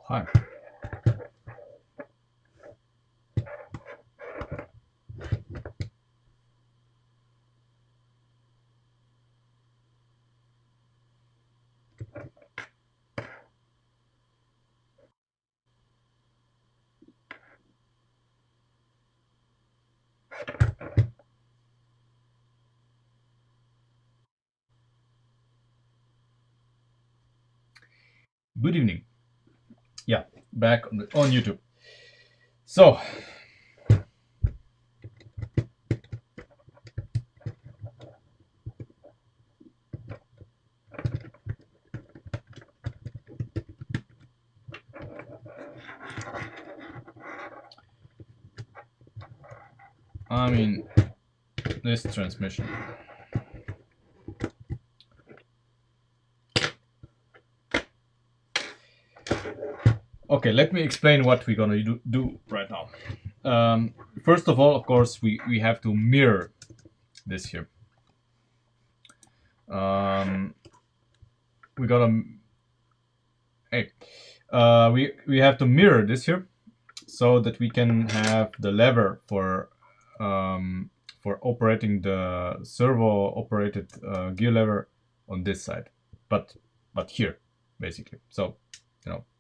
Hi. Good evening. Yeah, back on YouTube. So, I mean, this transmission. Okay, let me explain what we're gonna do right now. First of all, of course, we have to mirror this here. We gotta hey, we have to mirror this here so that we can have the lever for operating the servo operated gear lever on this side, but here basically. So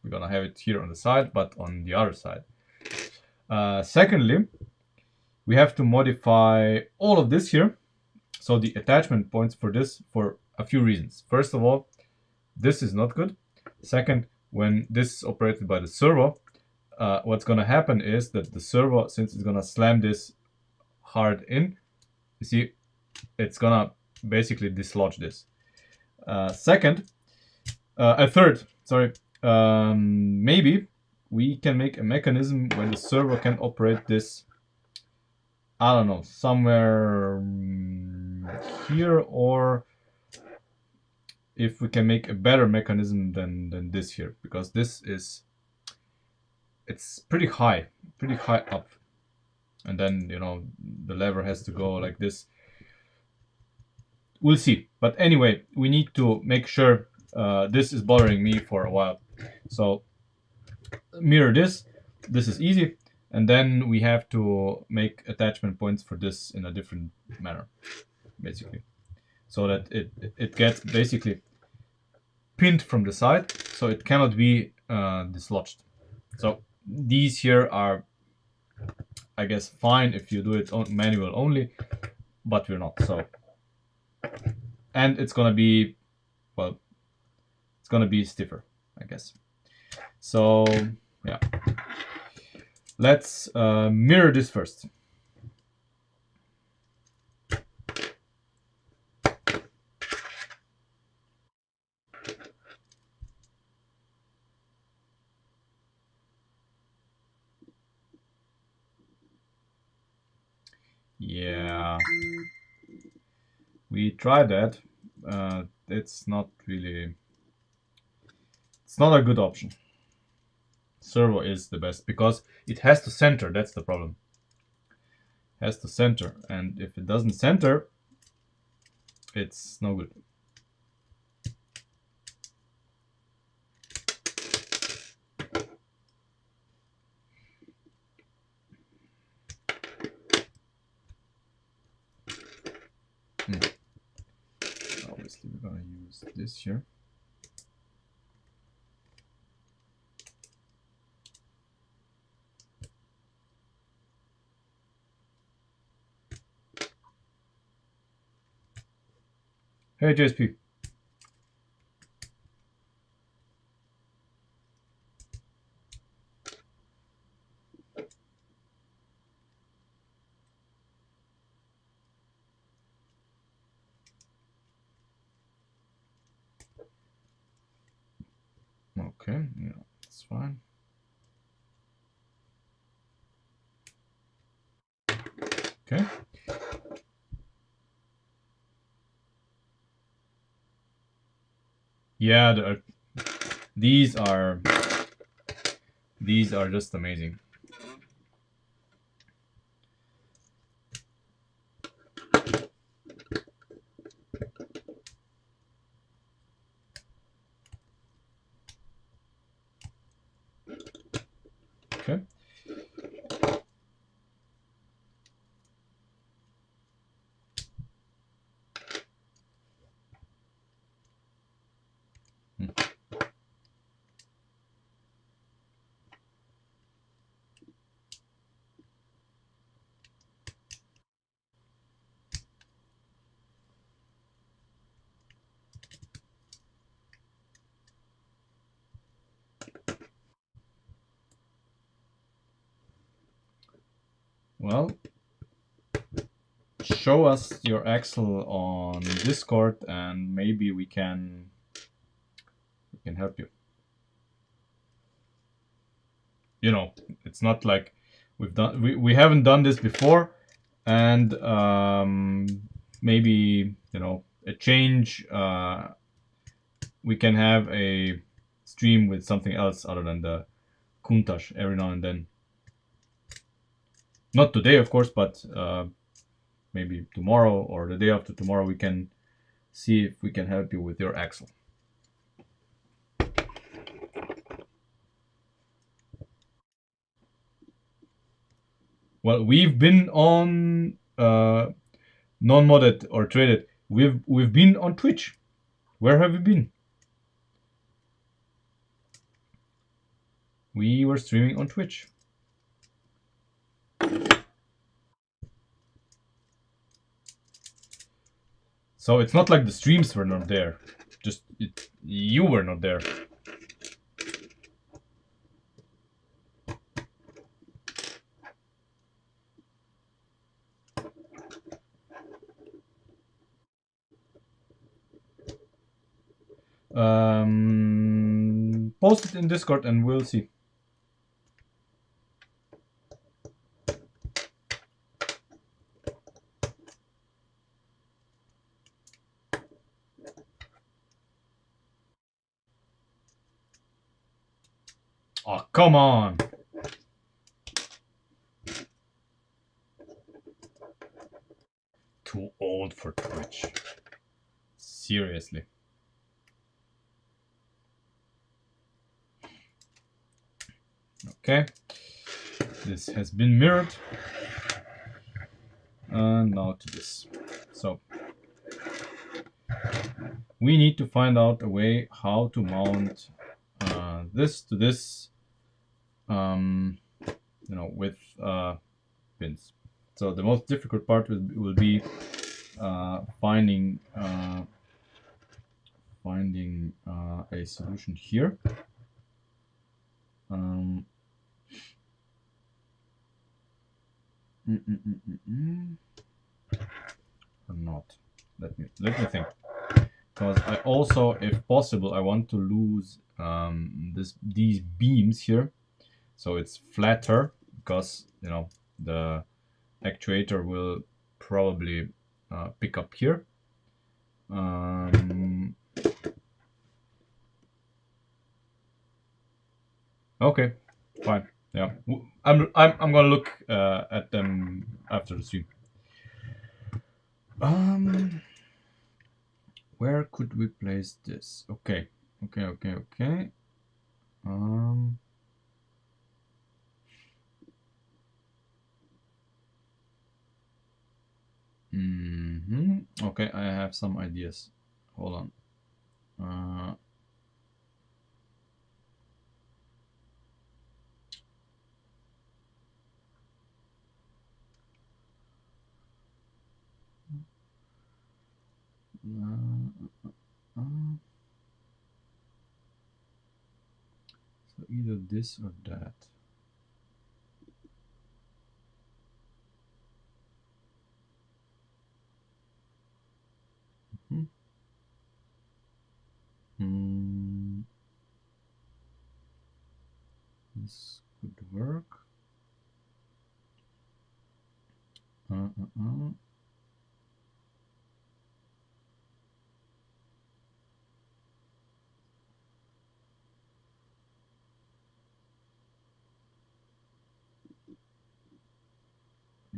we're gonna have it here on the side, but on the other side. Secondly, we have to modify all of this here. So the attachment points for this for a few reasons. First of all, this is not good. Second, when this is operated by the servo, what's going to happen is that the servo, since it's going to slam this hard in, you see, it's going to basically dislodge this. Third, sorry, maybe we can make a mechanism where the servo can operate this, I don't know, somewhere here, or if we can make a better mechanism than this here, because this is, it's pretty high up, and then the lever has to go like this. We'll see, but anyway, we need to make sure this is bothering me for a while. So mirror this is easy, and then we have to make attachment points for this in a different manner, basically, so that it gets basically pinned from the side, so it cannot be dislodged. So these here are, I guess, fine if you do it on manual only, but we're not. So, and it's gonna be, well, it's gonna be stiffer, I guess. So yeah, let's mirror this first. Yeah, we tried that. It's not really, it's not a good option. Servo is the best because it has to center. That's the problem. It has to center, and if it doesn't center, it's no good. Obviously, we're gonna use this here. Hey, JSP. Okay, yeah, that's fine. Okay. Yeah, these are just amazing. well, show us your axle on Discord, and maybe we can help you. You know, it's not like we haven't done this before, and maybe, you know, a change. We can have a stream with something else other than the Countach every now and then. Not today, of course, but maybe tomorrow or the day after tomorrow we can see if we can help you with your axle. Well, we've been on non-modded or traded. We've been on Twitch. Where have you been? We were streaming on Twitch. So it's not like the streams were not there. Just you were not there. Post it in Discord and we'll see. Oh, come on. Too old for Twitch. Seriously. Okay. This has been mirrored. And now to this. So we need to find out a way how to mount this to this, you know, with pins. So the most difficult part will be finding a solution here. Or not. Let me think. Because I also, if possible, I want to lose these beams here, so it's flatter, because, you know, the actuator will probably pick up here. Okay, fine. Yeah, I'm gonna look at them after the stream. Where could we place this? Okay. Okay, I have some ideas. Hold on. So either this or that. This could work.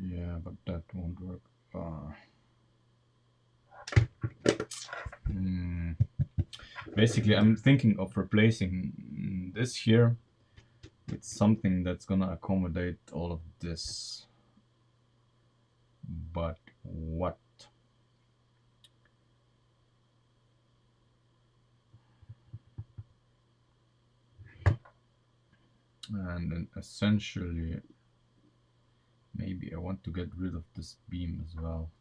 Yeah, but that won't work. Basically, I'm thinking of replacing this here with something that's gonna accommodate all of this. But what? And then essentially, maybe I want to get rid of this beam as well.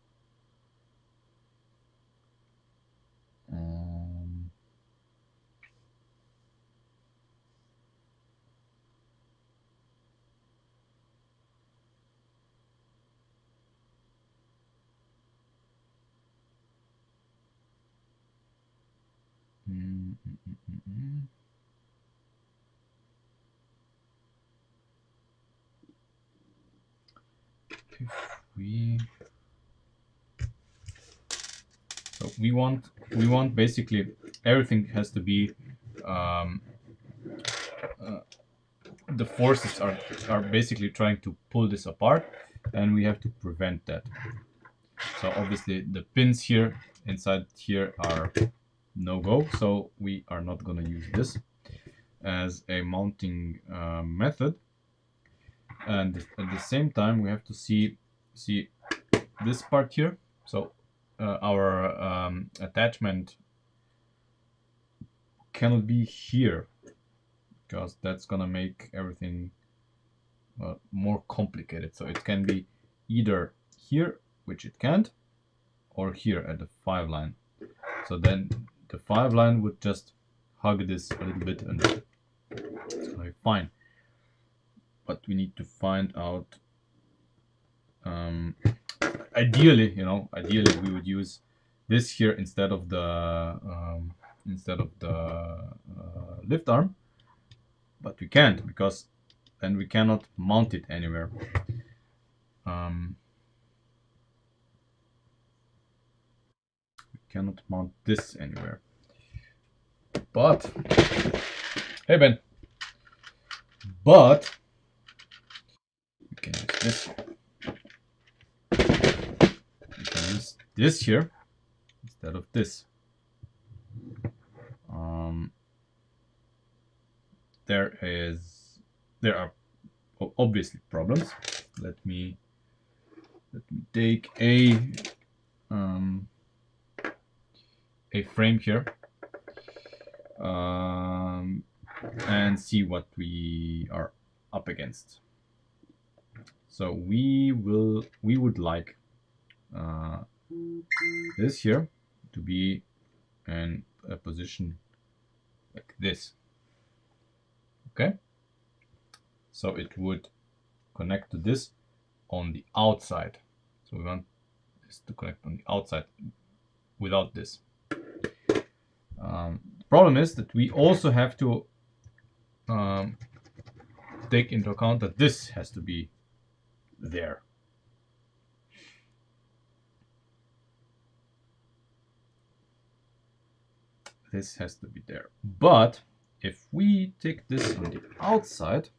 If we so we want basically everything has to be um, the forces are basically trying to pull this apart, and we have to prevent that. So obviously the pins here inside here are no go, so we are not going to use this as a mounting method. And at the same time we have to see this part here. So our attachment cannot be here, because that's gonna make everything more complicated. So it can be either here, which it can't, or here at the 5 line. So then the 5 line would just hug this a little bit and it's gonna be fine. But we need to find out, ideally, ideally we would use this here instead of the lift arm, but we can't, because then we cannot mount it anywhere. We cannot mount this anywhere. But hey Ben, but we can use this. We can use this here instead of this. There are obviously problems. Let me take a frame here and see what we are up against. So we would like this here to be in a position like this. Okay, so it would connect to this on the outside. So we want this to connect on the outside without this. The problem is that we also have to take into account that this has to be there. This has to be there. But if we take this on the outside,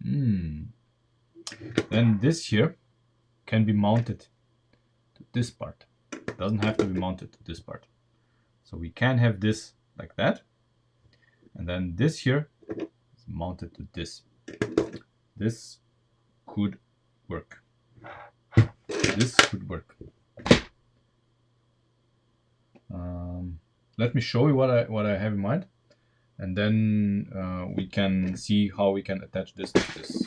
then this here can be mounted to this part. It doesn't have to be mounted to this part. So we can have this like that. And then this here is mounted to this. This could work. This could work. Let me show you what I have in mind, and then we can see how we can attach this to this.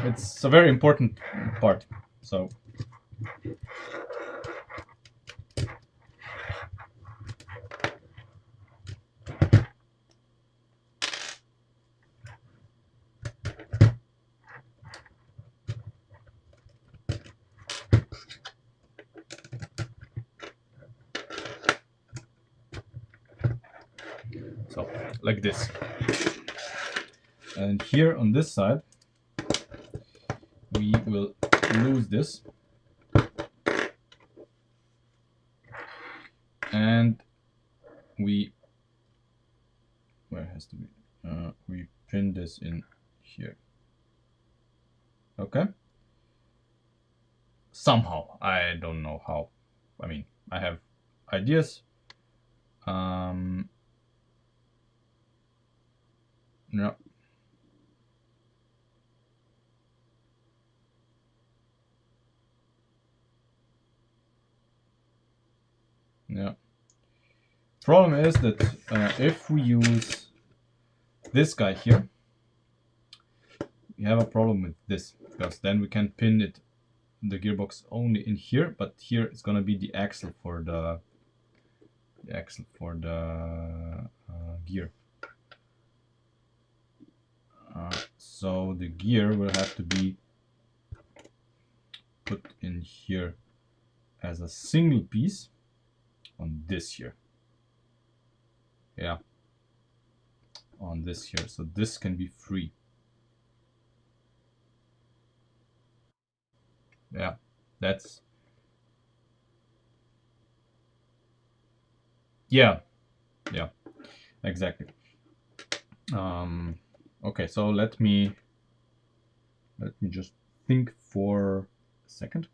It's a very important part. So like this. And here on this side, we will lose this. And where it has to be, we pin this in here. Okay. Somehow, I don't know how. I mean, I have ideas. Yeah. Yeah. Problem is that if we use this guy here, we have a problem with this, because then we can pin it, the gearbox, only in here, but here it's gonna be the axle for the gear. So the gear will have to be put in here as a single piece on this here. Yeah, on this here. So this can be free. Yeah, that's, yeah, yeah, exactly. Okay, so let me just think for a second.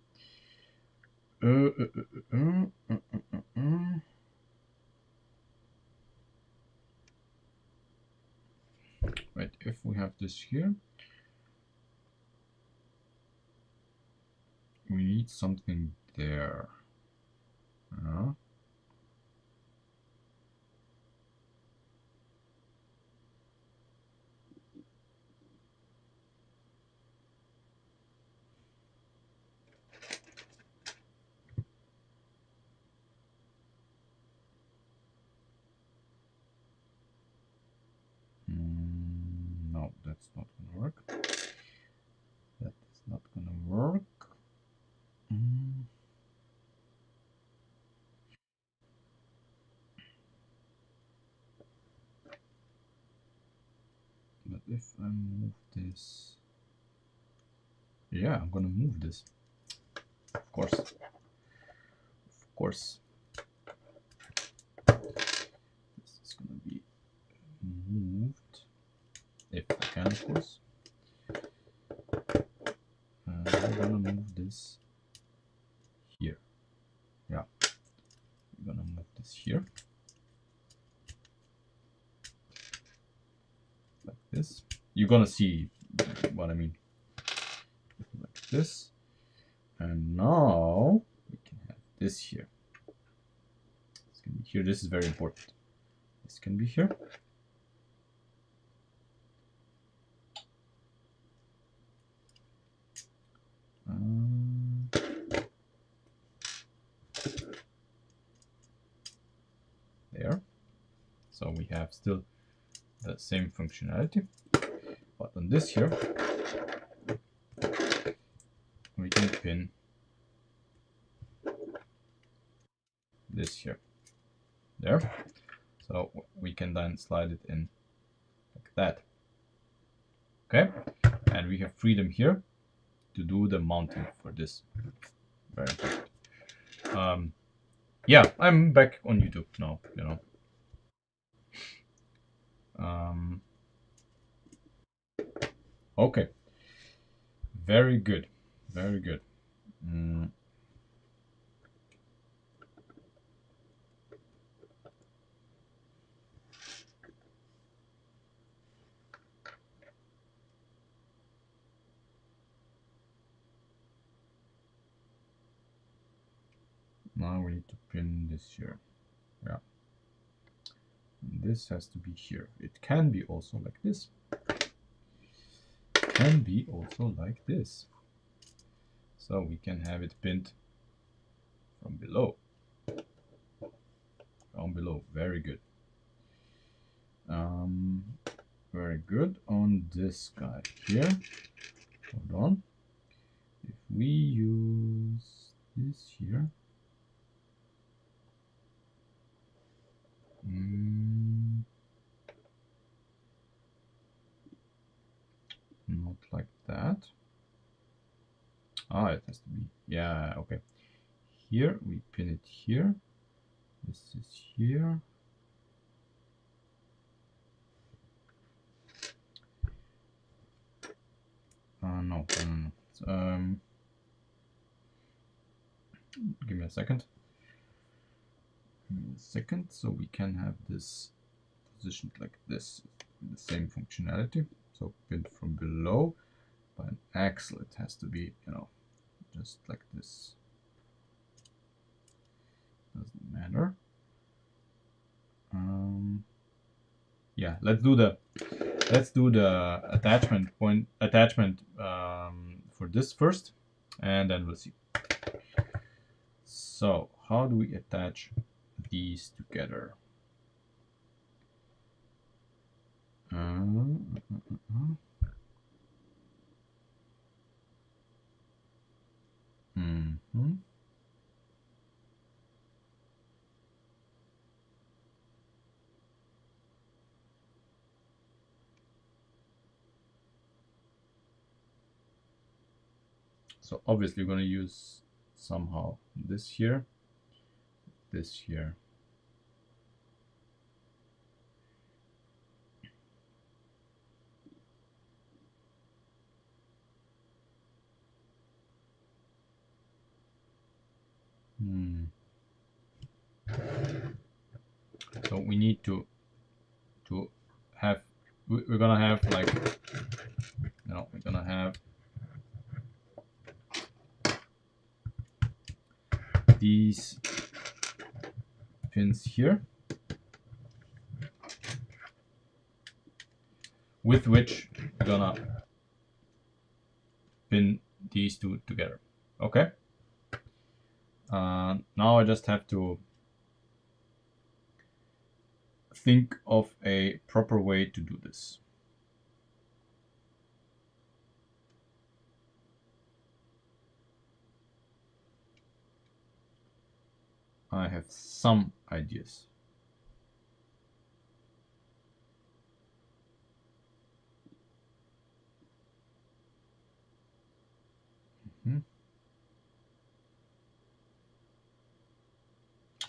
Wait, if we have this here, we need something there. No, that's not gonna work. That is not gonna work. But if I move this, yeah, I'm gonna move this. Of course. Of course. This is gonna be moved. If I can, of course. I'm gonna move this here. Yeah. I'm gonna move this here. Like this. You're gonna see what I mean. Like this. And now we can have this here. This can be here. This is very important. This can be here. There. So we have still the same functionality. But on this here, we can pin this here. There. So we can then slide it in like that. Okay. And we have freedom here to do the mounting for this. Very important. Yeah, I'm back on YouTube now, you know. Okay. Very good. Very good. Now we need to pin this here. Yeah. And this has to be here. It can be also like this. Can be also like this. So we can have it pinned from below. Down below. Very good. Very good on this guy here. Hold on. If we use this here, not like that. Ah, it has to be, yeah, okay. Here we pin it here. This is here. No. Give me a second. Give me a second, so we can have this positioned like this, the same functionality. So pinned from below by an axle. It has to be, you know, just like this. Doesn't matter. Yeah, let's do the attachment for this first, and then we'll see. So how do we attach these together? So obviously we're going to use somehow this here, this here. So we need to have, we're gonna have like, you know, we're gonna have these pins here, with which we're gonna pin these two together. Okay. Now I just have to think of a proper way to do this. I have some ideas.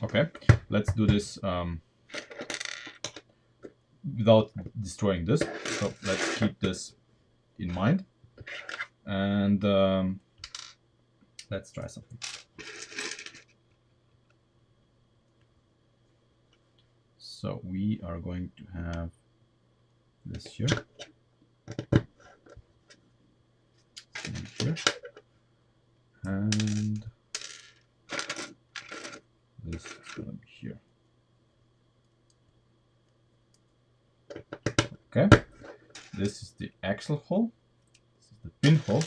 Okay, let's do this without destroying this. So let's keep this in mind, and let's try something. So we are going to have this here, and this is going to be here. Okay, this is the axle hole, this is the pinhole,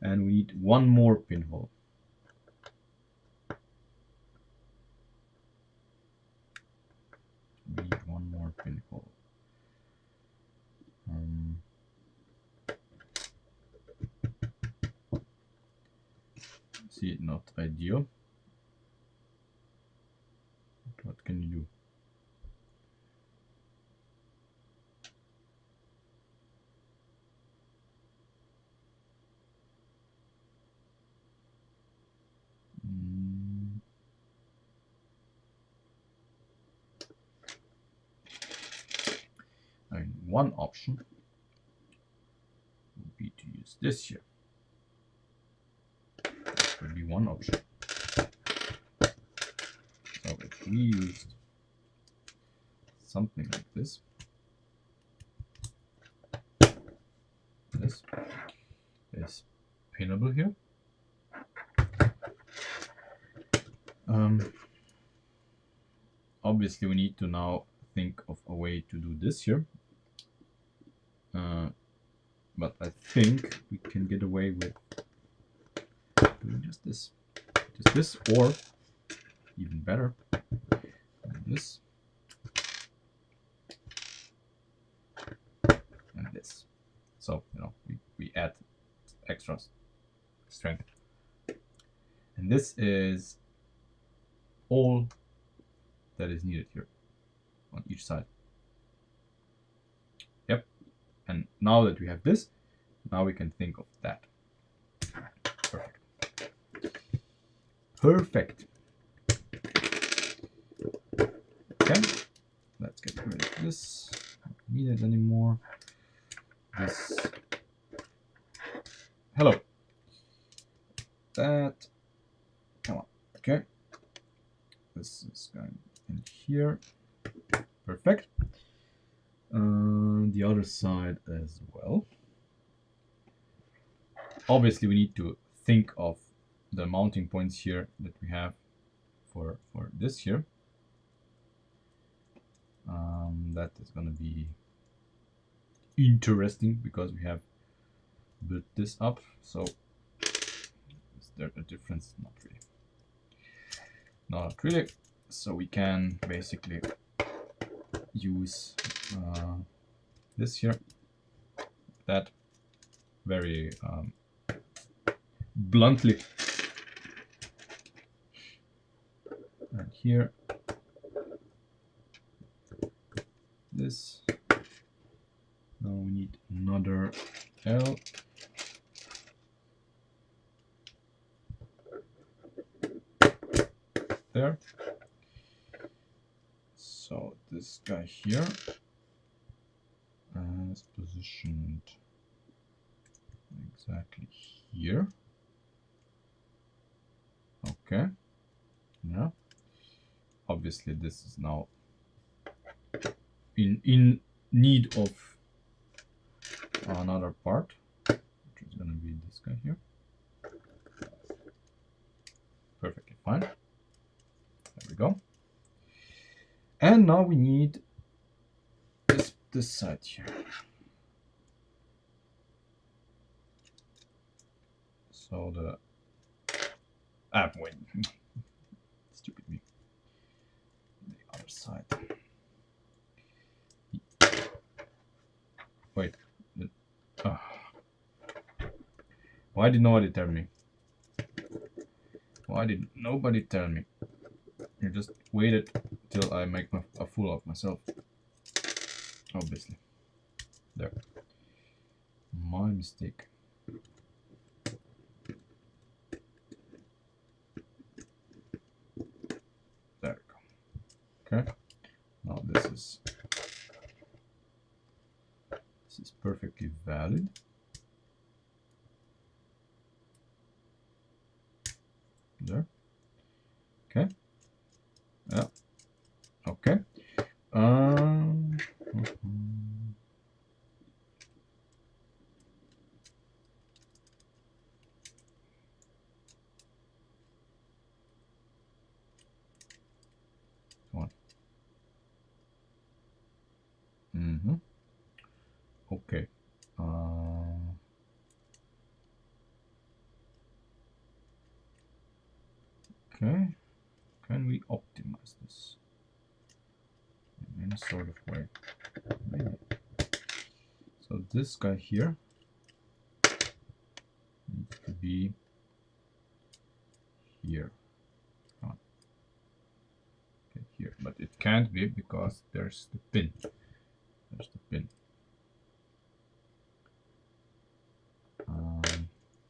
and we need one more pinhole. We need one more pinhole. See, not ideal. What can you do? I mean, one option would be to use this here. That would be one option. So if we used something like this, this is pinnable here. Obviously we need to now think of a way to do this here, but I think we can get away with doing just this, or even better, this and this. So, you know, we add extra strength, and this is all that is needed here on each side. Yep. And now that we have this, now we can think of that. Perfect. Perfect. Okay. Let's get rid of this. Don't need it anymore. This. Hello. That. Come on. Okay. this is going in here. Perfect. The other side as well. Obviously, we need to think of the mounting points here that we have for this here. That is going to be interesting because we have built this up. So is there a difference? Not really. Not really. So we can basically use this here, that very bluntly, and here this. Now we need another L. There. So this guy here is positioned exactly here. Okay. Yeah. Obviously, this is now in need of another part, which is going to be this guy here. Perfectly fine. There we go. And now we need this side here. So the wait, stupid me. The other side. Wait. Why did nobody tell me? Why did nobody tell me? You just waited till I make a fool of myself. Obviously. There. My mistake. There we go. Okay. Now this is perfectly valid. There. Okay. Yeah. Okay. One. Okay. Okay. Can we optimize this in any sort of way? Maybe. So this guy here needs to be here. Okay, here, but it can't be because there's the pin. There's the pin.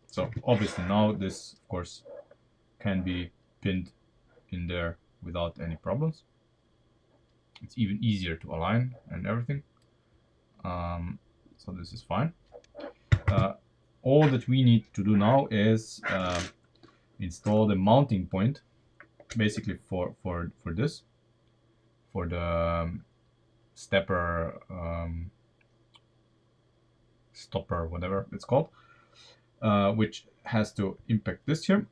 So obviously now this, of course, can be pinned in there without any problems. It's even easier to align and everything. So this is fine. All that we need to do now is install the mounting point, basically for this, for the stepper, stopper, whatever it's called, which has to impact this here,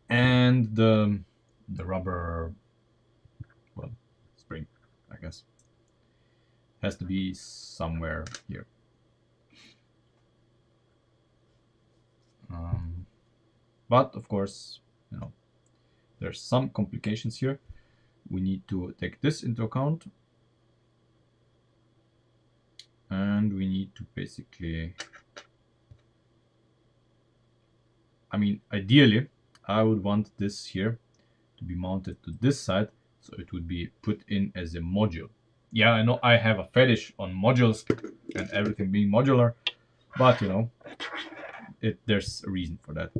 and the rubber, well, spring, I guess, has to be somewhere here. But of course, you know, there's some complications here. We need to take this into account, and we need to basically, I mean, ideally, I would want this here to be mounted to this side, so it would be put in as a module. Yeah, I know I have a fetish on modules and everything being modular, but you know, there's a reason for that.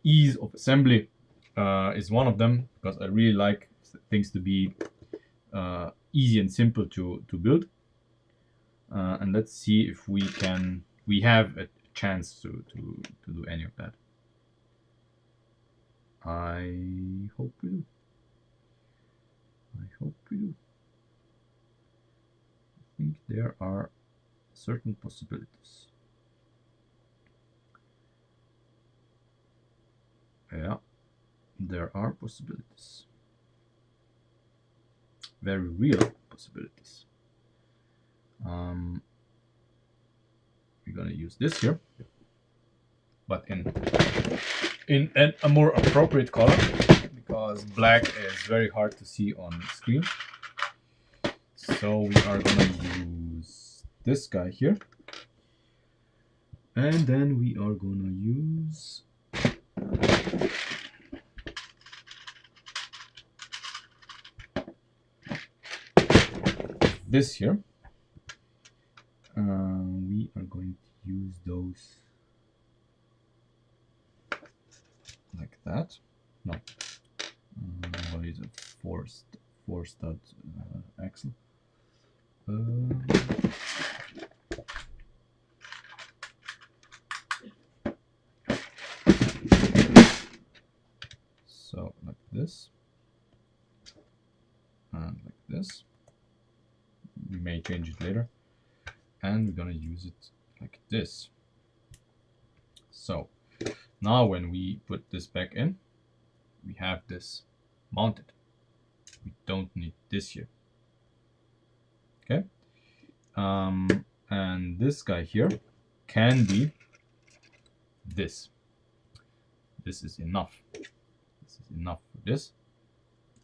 Ease of assembly is one of them, because I really like things to be easy and simple to build. And let's see if we have a chance to do any of that. I hope we do. I hope we do. I think there are certain possibilities. Yeah, there are possibilities. Very real possibilities. We're gonna use this here, but in a more appropriate color, because black is very hard to see on screen. So we are gonna use this guy here, and then we are gonna use this here. We are going to use those like that. No, what is a four stud axle? So like this and like this. We may change it later, and we're gonna use it like this. So now when we put this back in, we have this mounted. We don't need this here. Okay, and this guy here can be this. This is enough. This is enough for this.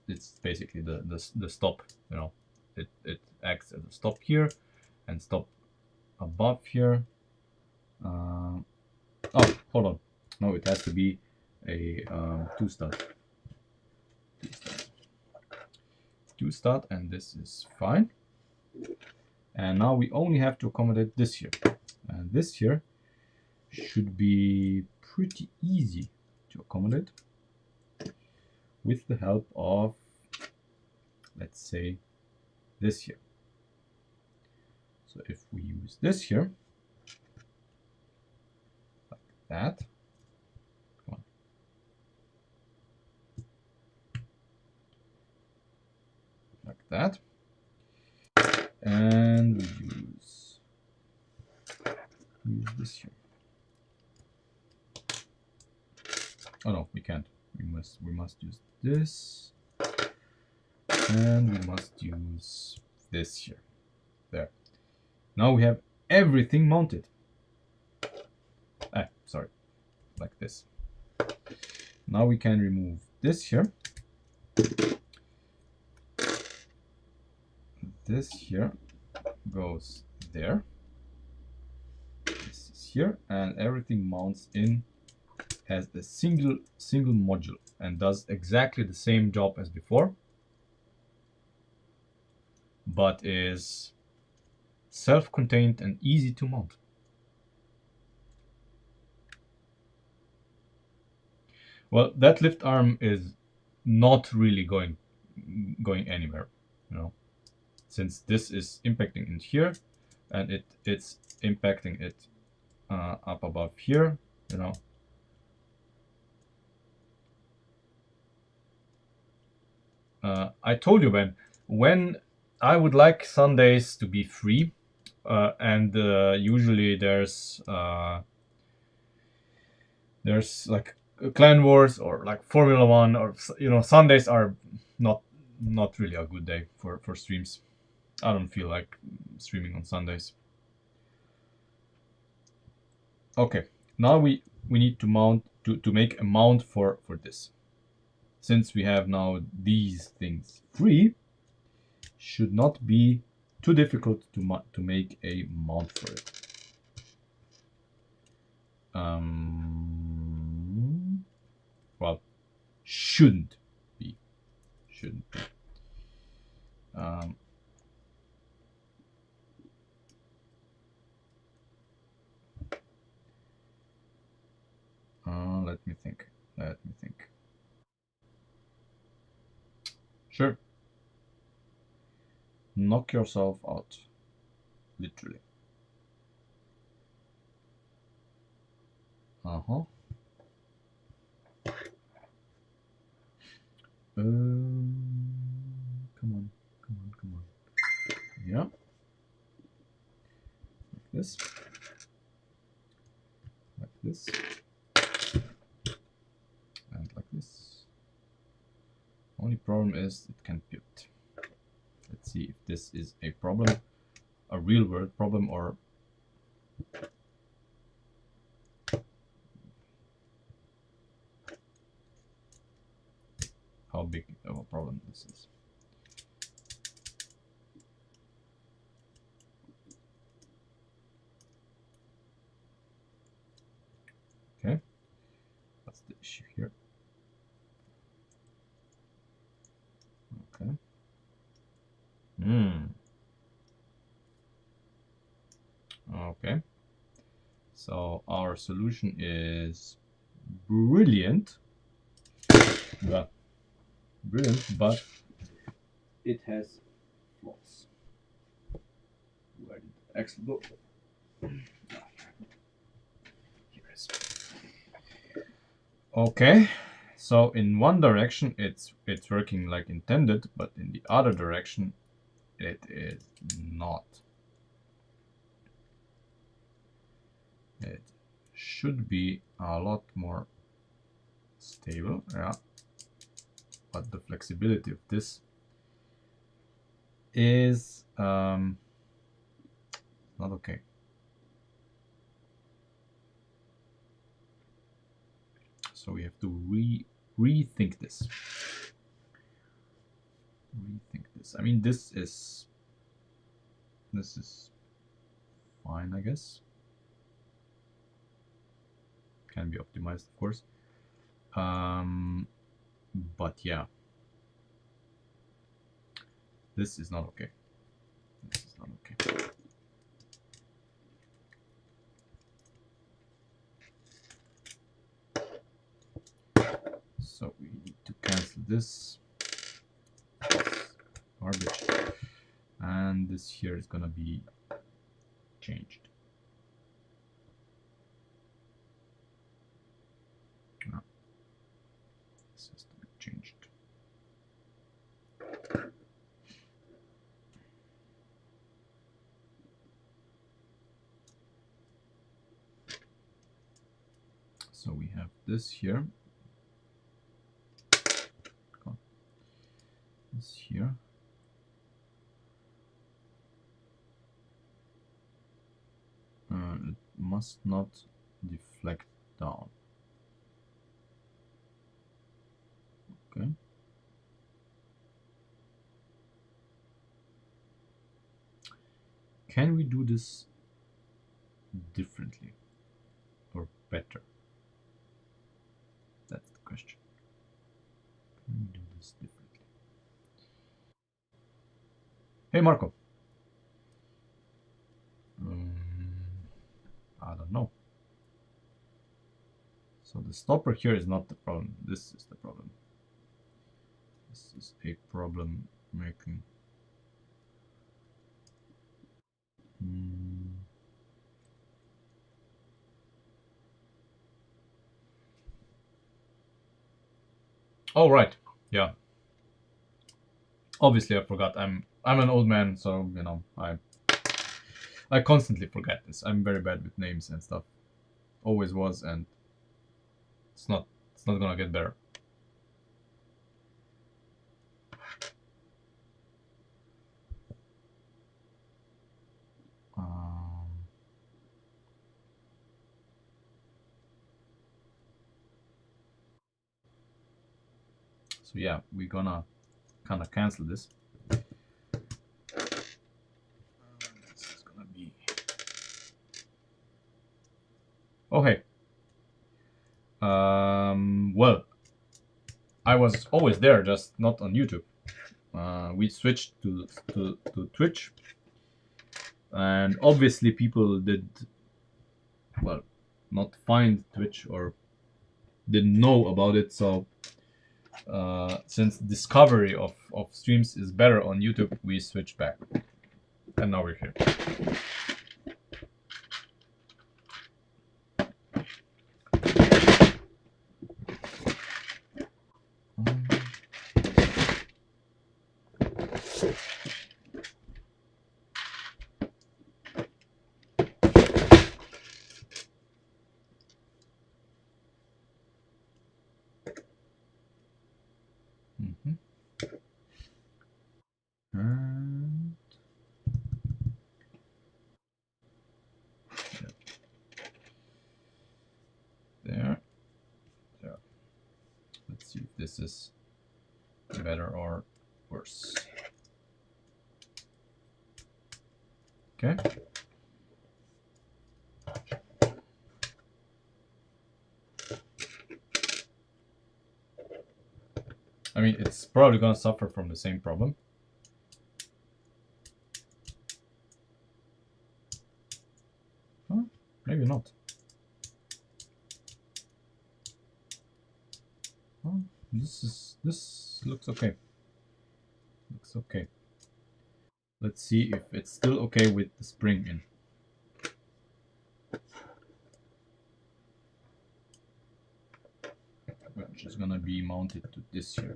It's basically the stop. You know, it acts as a stop here and stop above here. Oh, hold on. No, it has to be a two stud. Two stud, and this is fine. And now we only have to accommodate this here, and this here should be pretty easy to accommodate with the help of, let's say, this here. So if we use this here like that, come on. Like that, and we use this here. Oh no, we can't. We must use this, and we must use this here. There. Now we have everything mounted. Sorry, like this. Now we can remove this here. This here goes there. This is here, and everything mounts in as a single module and does exactly the same job as before, but is self-contained and easy to mount. Well, that lift arm is not really going anywhere, you know, since this is impacting in here, and it's impacting it up above here, you know. I told you, when I would like Sundays to be free, and usually there's like Clan Wars or like Formula One, or you know, Sundays are not really a good day for streams. I don't feel like streaming on Sundays. Okay, now we need to mount to make a mount for this. Since we have now these things free, should not be too difficult to make a mount for it. Well, shouldn't be. Let me think. Sure. Knock yourself out. Literally. Come on, come on, come on. Yeah, like this, like this, and like this. Only problem is it can't pivot. Let's see if this is a problem, a real world problem, or how big of a problem this is. Okay, that's the issue here. Okay. Okay. So our solution is brilliant. Yeah, brilliant, but it has flaws. Where did the axle go? Here it is. Okay, so in one direction it's working like intended, but in the other direction it is not. It should be a lot more stable, yeah, but the flexibility of this is not okay. So we have to rethink this. Rethink this. I mean, this is fine, I guess. Can be optimized, of course. But yeah, this is not okay. This is not okay. So we need to cancel this garbage, and this here is gonna be changed. No. This has to be changed. So we have this here. This here. It must not deflect down. Okay. Can we do this differently or better? That's the question. Can we do this differently? Hey, Marco. I don't know. So the stopper here is not the problem. This is the problem. This is a problem making. Oh right, yeah. Obviously, I forgot. I'm an old man, so you know I constantly forget this. I'm very bad with names and stuff. Always was, and it's not gonna get better. So yeah, we're gonna kind of cancel this. This is gonna be okay. Well, I was always there, just not on YouTube. We switched to Twitch, and obviously people did well not find Twitch or didn't know about it. So since discovery of streams is better on YouTube, we switched back, and now we're here. see if this is better or worse. Okay. I mean, it's probably gonna suffer from the same problem. Huh? Maybe not. Oh, this looks okay. Looks okay. Let's see if it's still okay with the spring in. Which is gonna be mounted to this here.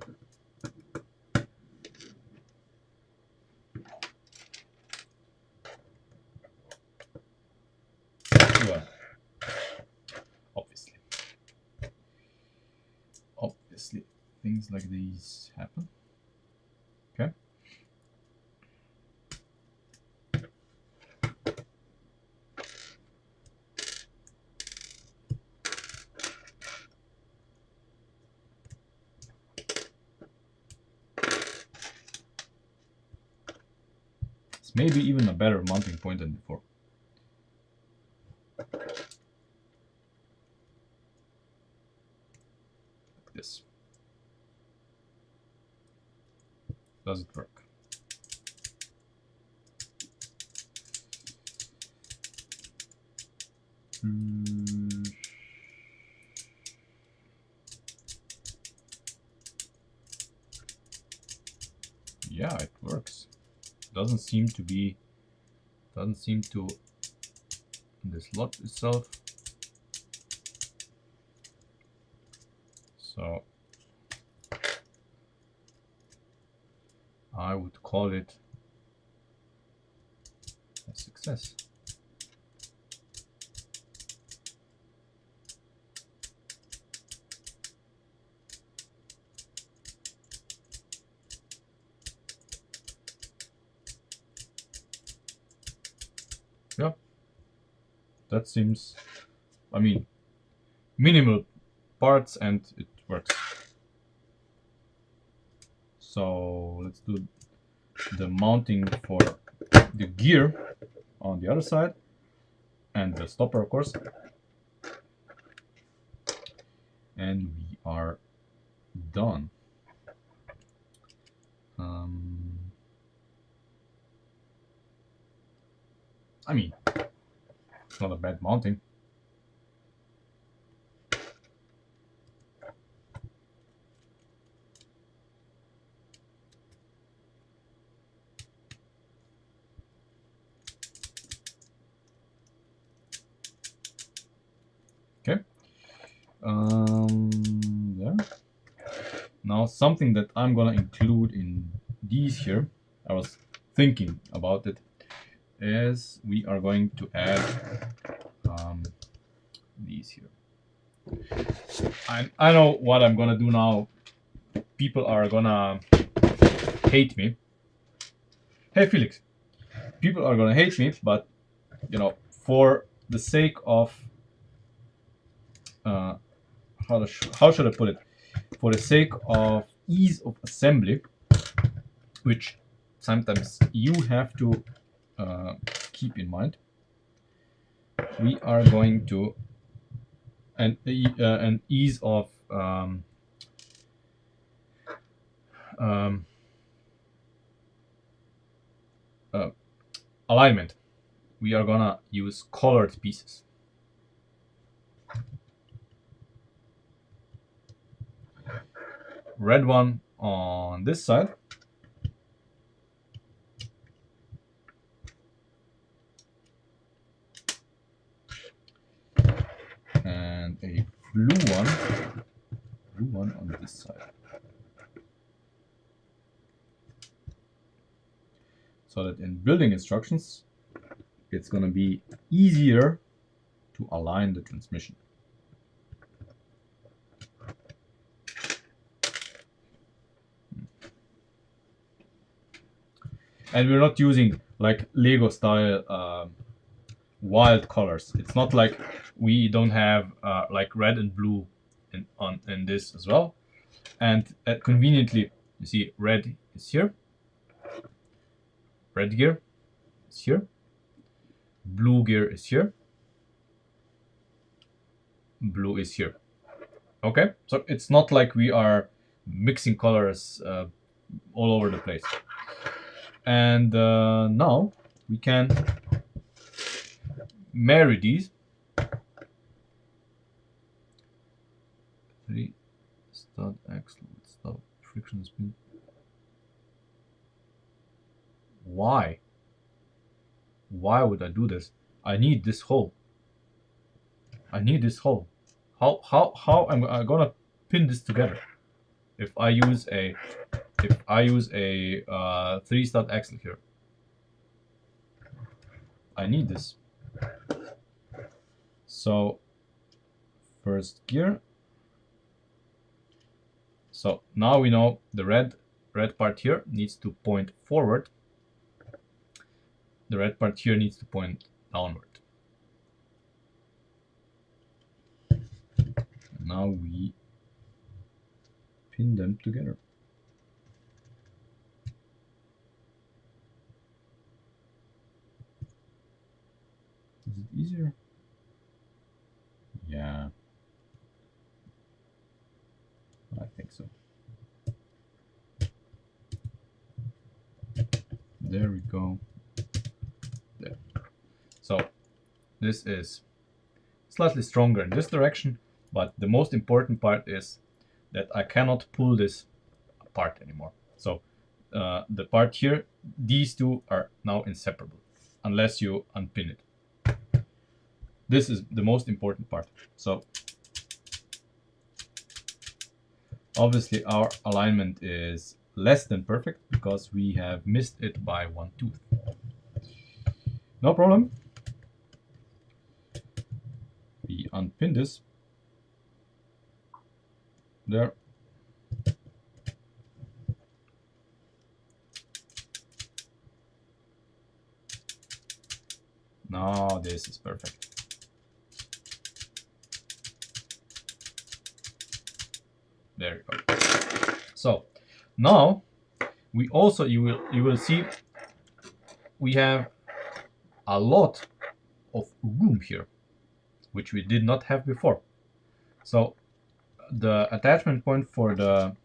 Well, obviously things like these happen. Okay. It's maybe even a better mounting point than before. Like this. Does it work? Yeah, it works. Doesn't seem to the slot itself. So I would call it a success. Yeah, that seems, I mean, minimal parts and it works. So let's do the mounting for the gear on the other side and the stopper, of course. And we are done. I mean, it's not a bad mounting. Okay. There. Now something that I'm gonna include in these here, I was thinking about it, is we are going to add these here. I know what I'm gonna do now. People are gonna hate me. Hey Felix, people are gonna hate me, but you know, for the sake of how should I put it? For the sake of ease of assembly, which sometimes you have to keep in mind, we are going to an ease of alignment. We are gonna use colored pieces. Red one on this side. And a blue one on this side. So that in building instructions, it's going to be easier to align the transmission. And we're not using like Lego style wild colors. It's not like we don't have like red and blue in this as well. And conveniently, you see red is here, red gear is here, blue gear is here, blue is here. Okay, so it's not like we are mixing colors all over the place. And now we can marry these. 3 stud axle with stud friction spin. Why? Why would I do this? I need this hole. I need this hole. How am I gonna pin this together? If I use a 3 stud axle here, I need this. So first gear. So now we know the red part here needs to point forward. The red part here needs to point downward. Now we pin them together. Is it easier? Yeah, I think so. There we go. There. So this is slightly stronger in this direction, but the most important part is that I cannot pull this apart anymore. So the part here, these two are now inseparable unless you unpin it. This is the most important part. So obviously our alignment is less than perfect because we have missed it by 1 tooth. No problem. We unpin this. There. Now this is perfect. There you go. So now we also, you will see we have a lot of room here, which we did not have before. So the attachment point for the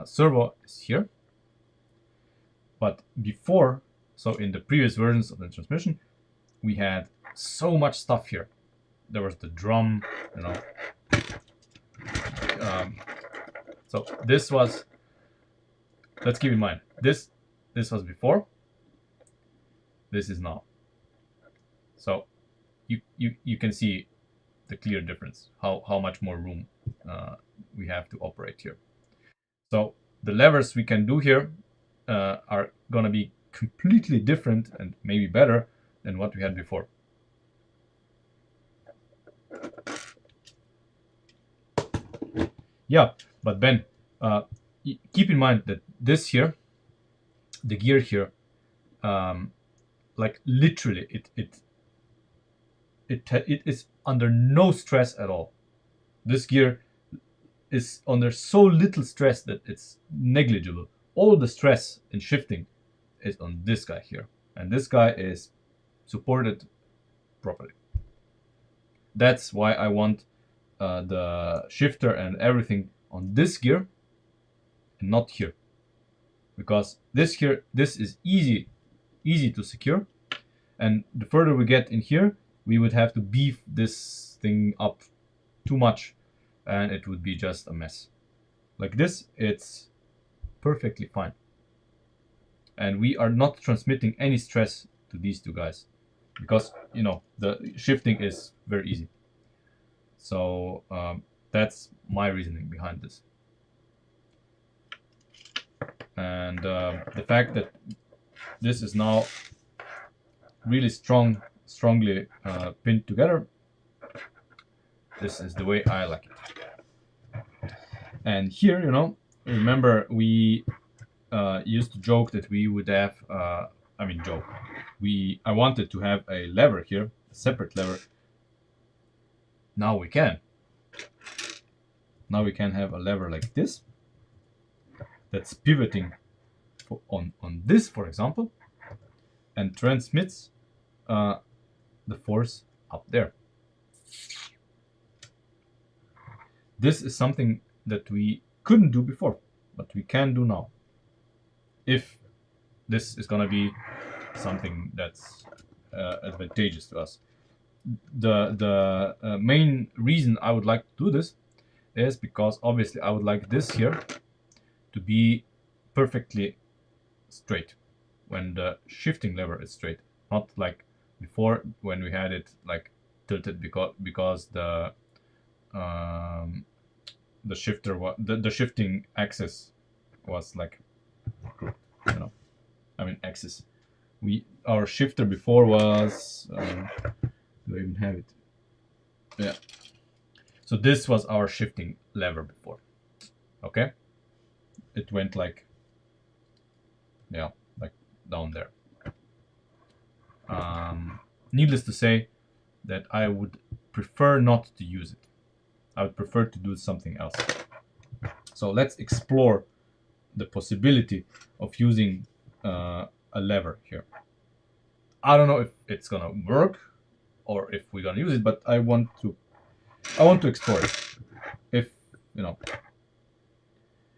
servo is here, but before, so in the previous versions of the transmission, we had so much stuff here. There was the drum, you know. So this was, let's keep in mind, this was before, this is now. So you can see the clear difference, how much more room we have to operate here. So the levers we can do here are gonna be completely different and maybe better than what we had before. Yeah, but Ben, keep in mind that this here, the gear here, like literally, it is under no stress at all. This gear is under so little stress that it's negligible. All the stress in shifting is on this guy here, and this guy is supported properly. That's why I want the shifter and everything on this gear and not here, because this is easy to secure, and the further we get in here, we would have to beef this thing up too much and it would be just a mess. Like this, it's perfectly fine, and we are not transmitting any stress to these two guys because, you know, the shifting is very easy. So that's my reasoning behind this. And the fact that this is now really strongly pinned together, this is the way I like it. And here, you know, remember we used to joke that we would have, I wanted to have a lever here, a separate lever. Now we can. Now we can have a lever like this that's pivoting on this, for example, and transmits the force up there. This is something that we couldn't do before, but we can do now. If this is gonna be something that's advantageous to us. The main reason I would like to do this is because obviously I would like this here to be perfectly straight when the shifting lever is straight, not like before when we had it like tilted because the shifter the shifting axis was like, you know, I mean axis. Our shifter before was do I even have it? Yeah. So this was our shifting lever before. Okay. It went like, yeah, like down there. Needless to say that I would prefer not to use it. I would prefer to do something else. So let's explore the possibility of using a lever here. I don't know if it's gonna work or if we're gonna use it, but I want to explore it. If you know,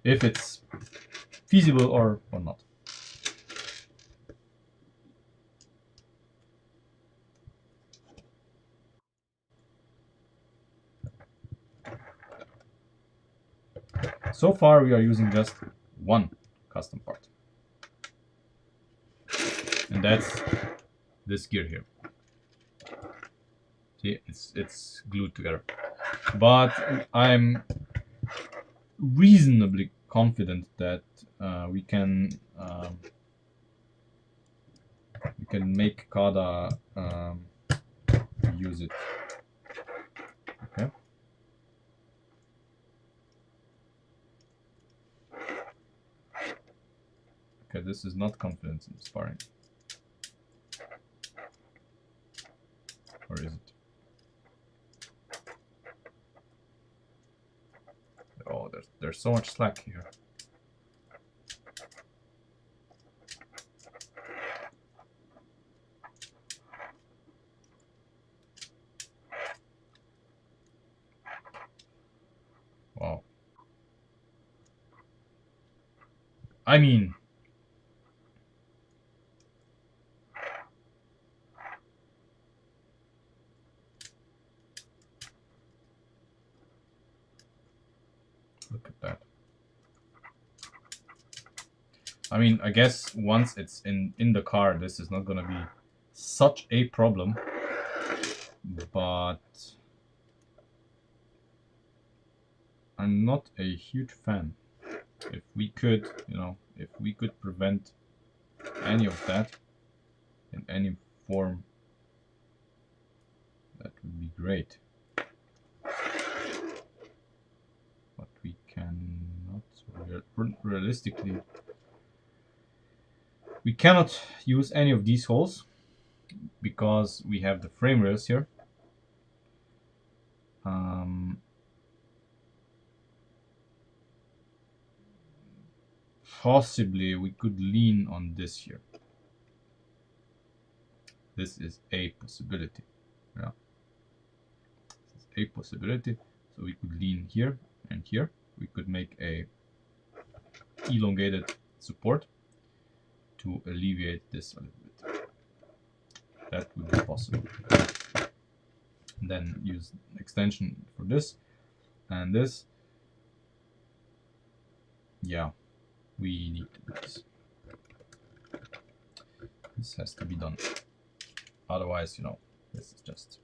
if it's feasible or not. So far, we are using just one custom part, and that's this gear here. See, it's glued together, but I'm reasonably confident that we can make Kada use it. Okay. Okay, this is not confidence inspiring. Or is it? Oh, there's so much slack here. Wow. I mean, look at that. I mean, I guess once it's in the car, this is not gonna be such a problem, but I'm not a huge fan. If we could, you know, if we could prevent any of that in any form, that would be great. But we cannot, realistically, we cannot use any of these holes because we have the frame rails here. Possibly we could lean on this here. This is a possibility. Yeah, this is a possibility. So we could lean here and here. We could make a elongated support to alleviate this a little bit. That would be possible. And then use extension for this and this. Yeah, we need to do this. This has to be done. Otherwise, you know, this is just,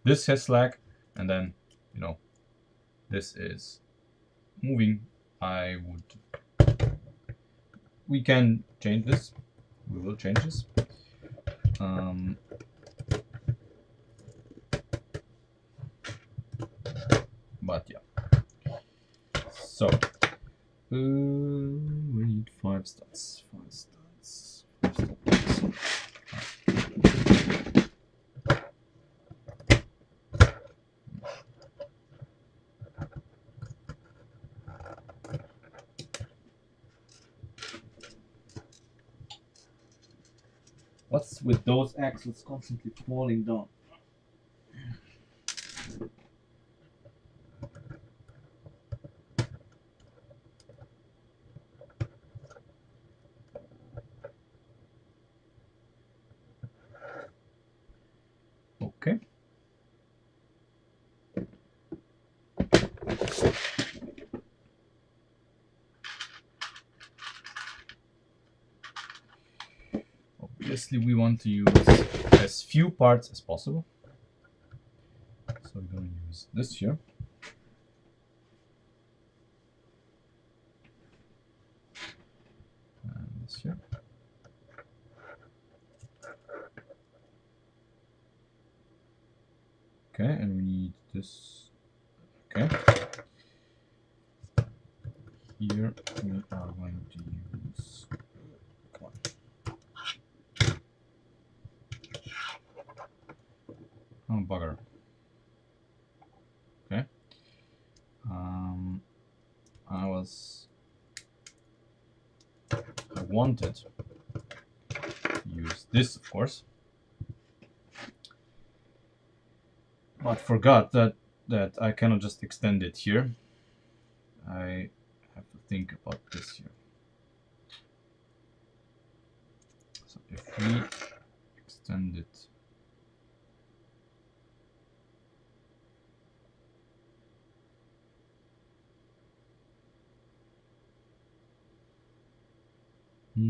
this has slack, and then, you know, this is moving. We can change this. We will change this. But yeah. So we need 5 studs. 5 studs. 5 studs. What's with those axles constantly falling down? Okay. Obviously, we want to use as few parts as possible. So we're going to use this here. And this here. Okay, and we need this. Okay. Here we are going to use. Come on. Oh, bugger. Okay. I wanted to use this, of course, but forgot that I cannot just extend it here. I have to think about this here. So if we extend it I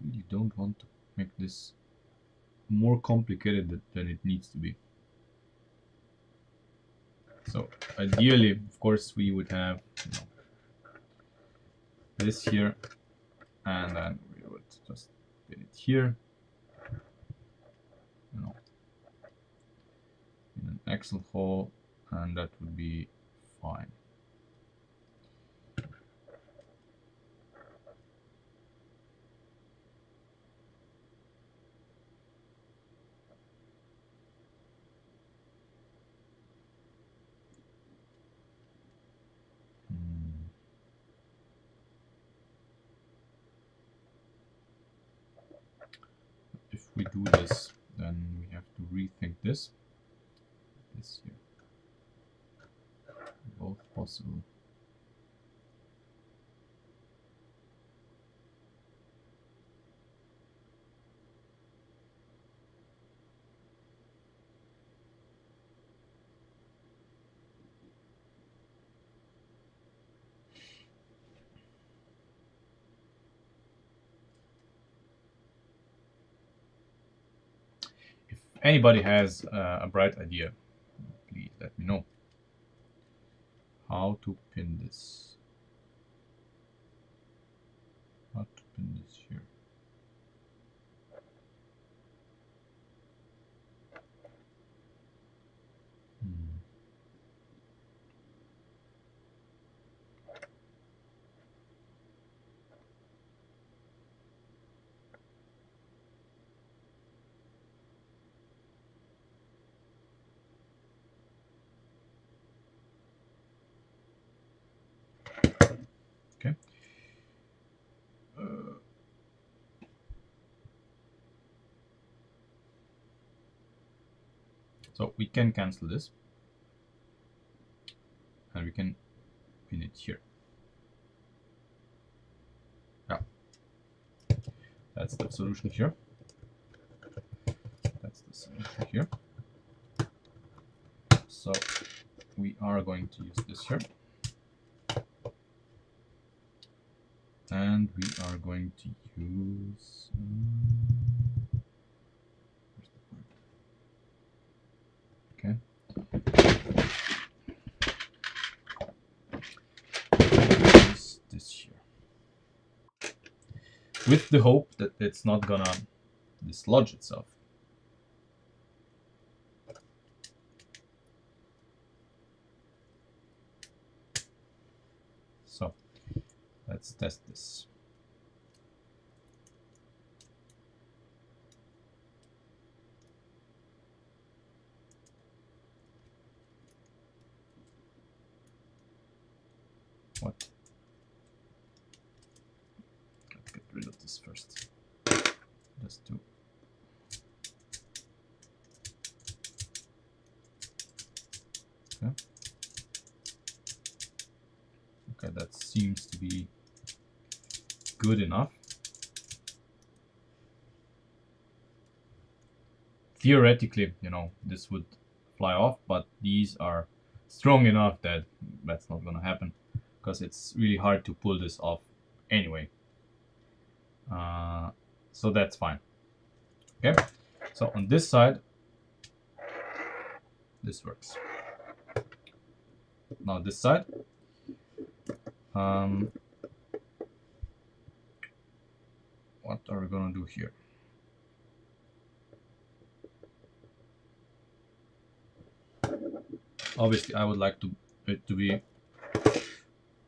really don't want to make this more complicated than it needs to be. So ideally, of course, we would have this here, and then we would just put it here, in an axle hole, and that would be fine. If we do this, then we have to rethink this here. Both possible. If anybody has a bright idea, please let me know how to pin this. How to pin this here. Okay. So we can cancel this, and we can pin it here. Yeah, that's the solution here. That's the solution here. So we are going to use this here, and we are going to use. Okay. Use this here, with the hope that it's not gonna dislodge itself. So let's test this. What? Let's get rid of this first. Just to. Okay. Okay, that seems to be good enough. Theoretically, you know, this would fly off, but these are strong enough that that's not gonna happen, because it's really hard to pull this off anyway. So that's fine. Okay, so on this side, this works. Now this side, what are we gonna do here? Obviously, I would like it to be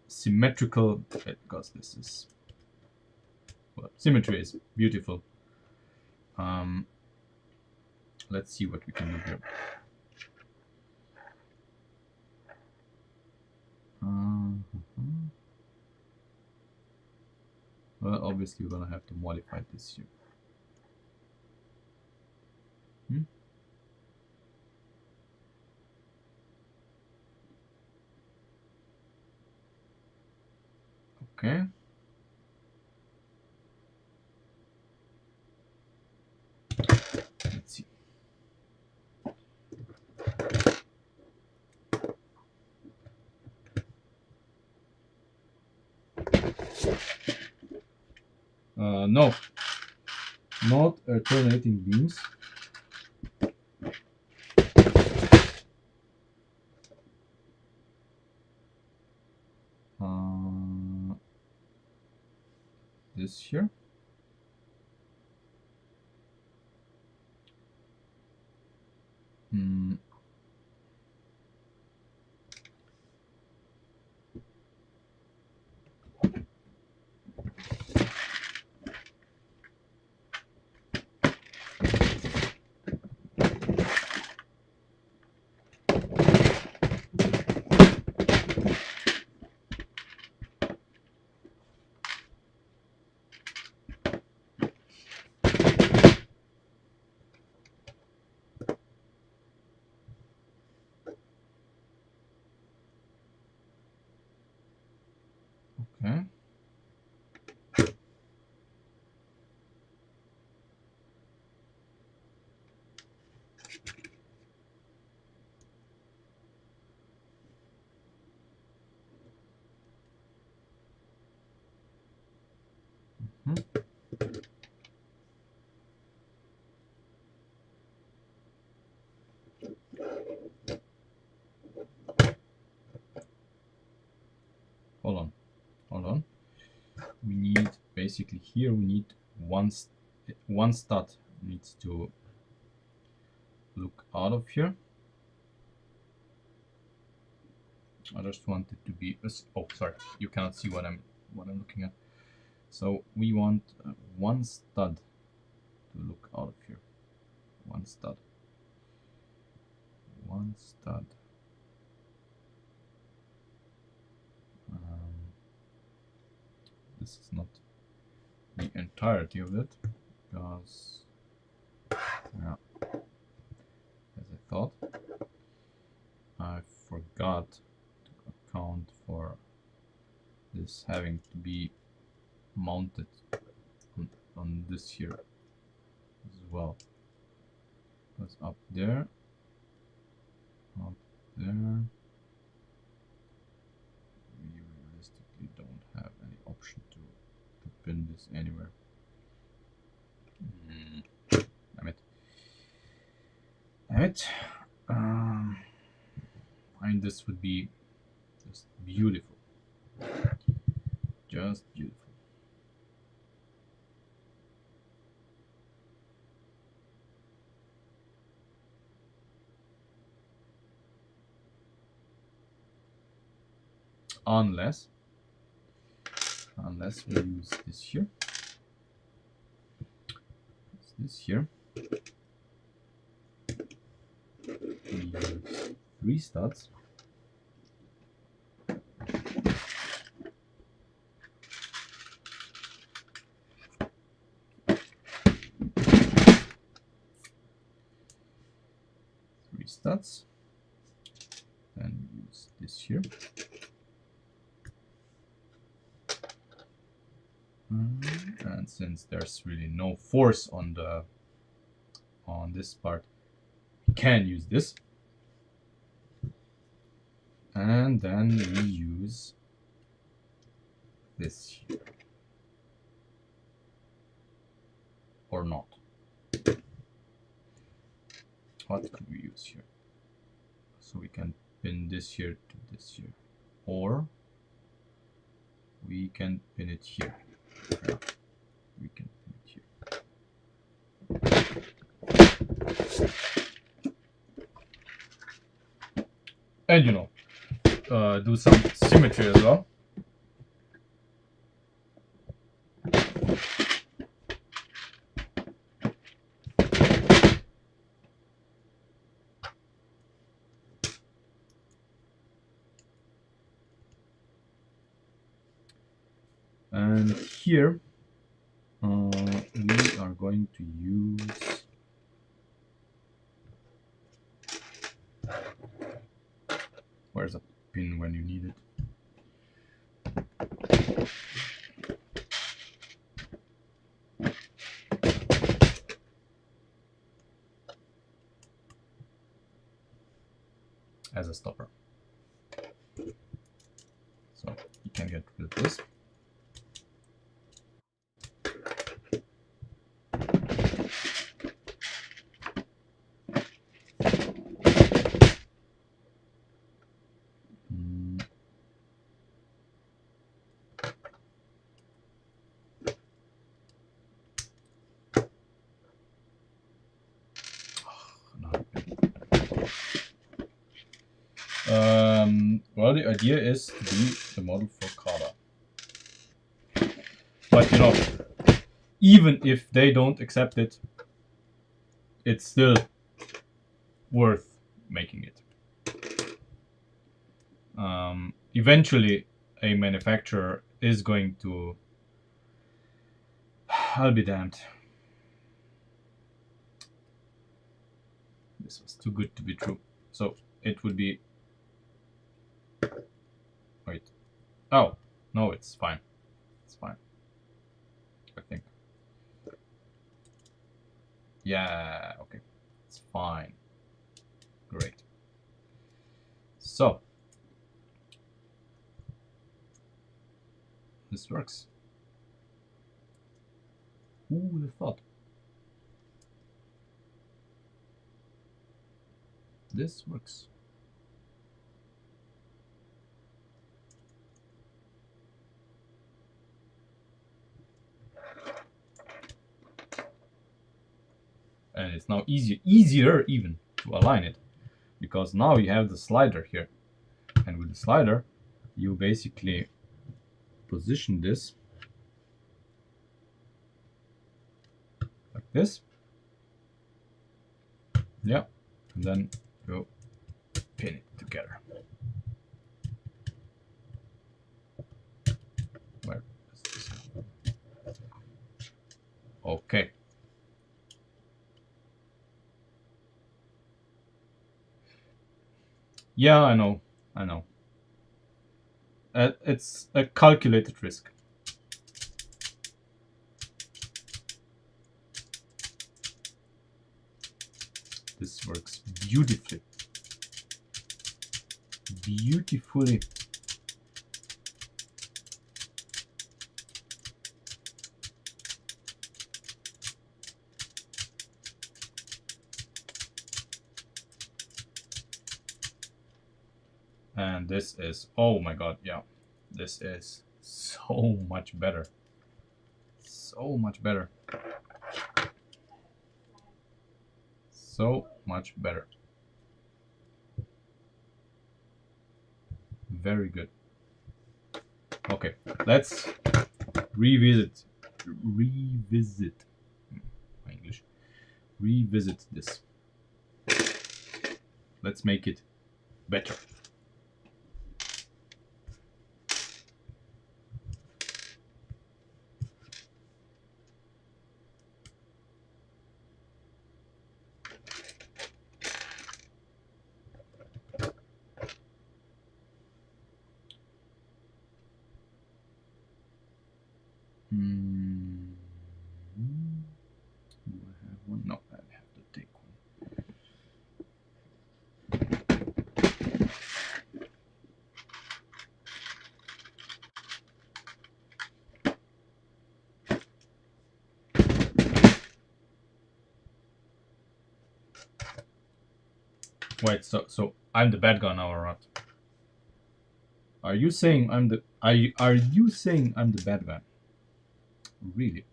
symmetrical, because this is, well, symmetry is beautiful. Let's see what we can do here. Well, obviously we're gonna have to modify this here. Okay. Let's see. No, not alternating beams. This here. Okay. Hold on. We need, basically here we need one stud needs to look out of here. I just want it to be, oh sorry, you cannot see what I'm looking at. So we want one stud to look out of here. One stud. This is not the entirety of it, because, yeah, as I thought, I forgot to account for this having to be mounted on this here as well, because up there, we realistically don't have any option to pin this anywhere. Damn it. And this would be just beautiful. Just beautiful. Unless we use this here. This here. We use 3 studs. studs. Then use this here. And since there's really no force on this part, we can use this. And then we use this here. Or not. What could we use here? So we can pin this here to this here. Or we can pin it here. Yeah, we can pin it here. And you know, do some symmetry as well. And here we are going to use where's a pin when you need it? As a stopper. So you can get rid of this. Well, the idea is to be the model for Kala. But you know, even if they don't accept it, it's still worth making it. Eventually, a manufacturer is going to... I'll be damned. This was too good to be true. So it would be... Wait. Oh, no, it's fine. It's fine. I think. Yeah, okay. It's fine. Great. So. This works. Who would have thought? This works. And it's now easier even to align it, because now you have the slider here, and with the slider you basically position this like this, yeah, and then go pin it together. Where is this? Okay. Yeah, I know. It's a calculated risk. This works beautifully. Beautifully. And this is, oh my god, yeah. This is so much better. So much better. So much better. Very good. Okay, let's revisit my English. Revisit this. Let's make it better. Wait, so I'm the bad guy now or what? Are you saying I'm the are you saying I'm the bad guy? Really?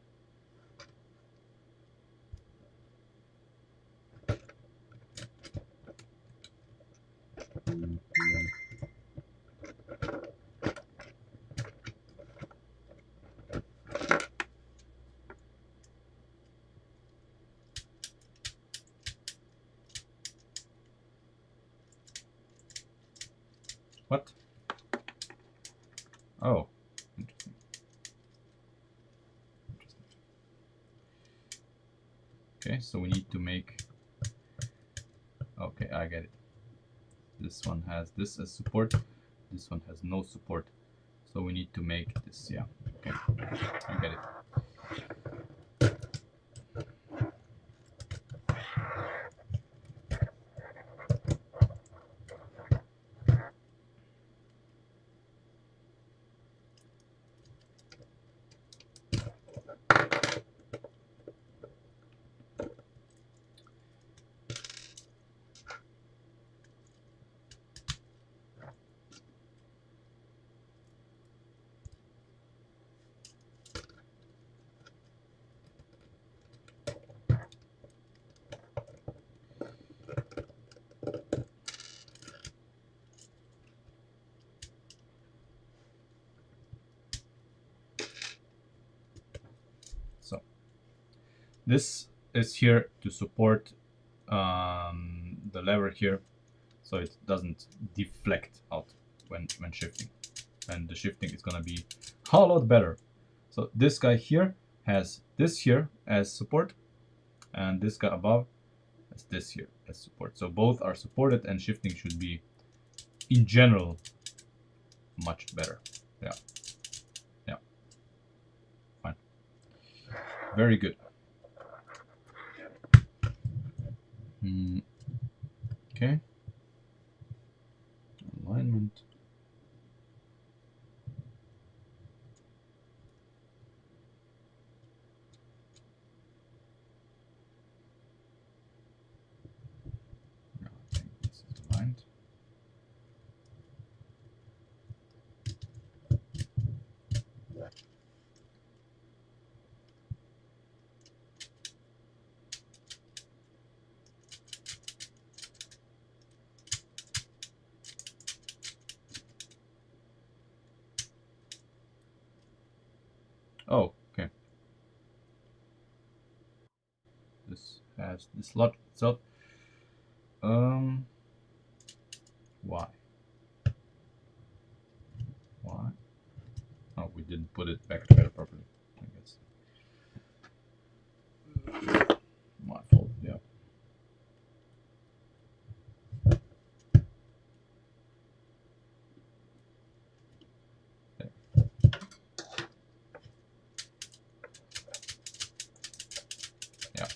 What? Oh, interesting. Interesting. Okay, so we need to make. Okay, I get it. This one has this as support. This one has no support. So we need to make this. Yeah. Okay, I get it. So this is here to support the lever here, so it doesn't deflect out when shifting, and the shifting is gonna be a lot better. So this guy here has this here as support, and this guy above has this here as support. So both are supported, and shifting should be, in general, much better. Yeah, yeah, fine, very good. Okay, alignment. No, I think this is aligned. Oh, okay. This has this slot itself. Why? Why? Oh, we didn't put it back together properly, I guess. My fault, yeah. There. Yeah.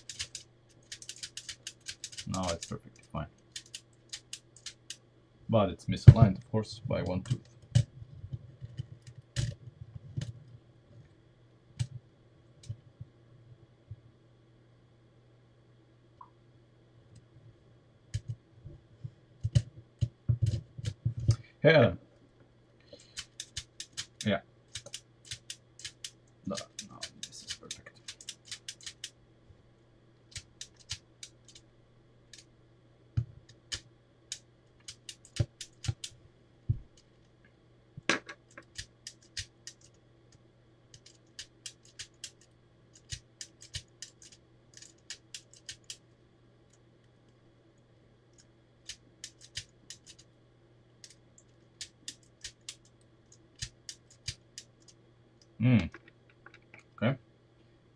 Now it's perfectly fine. But it's misaligned, of course, by one tooth. Hey, Adam. Yeah. No, no, this is perfect. Okay.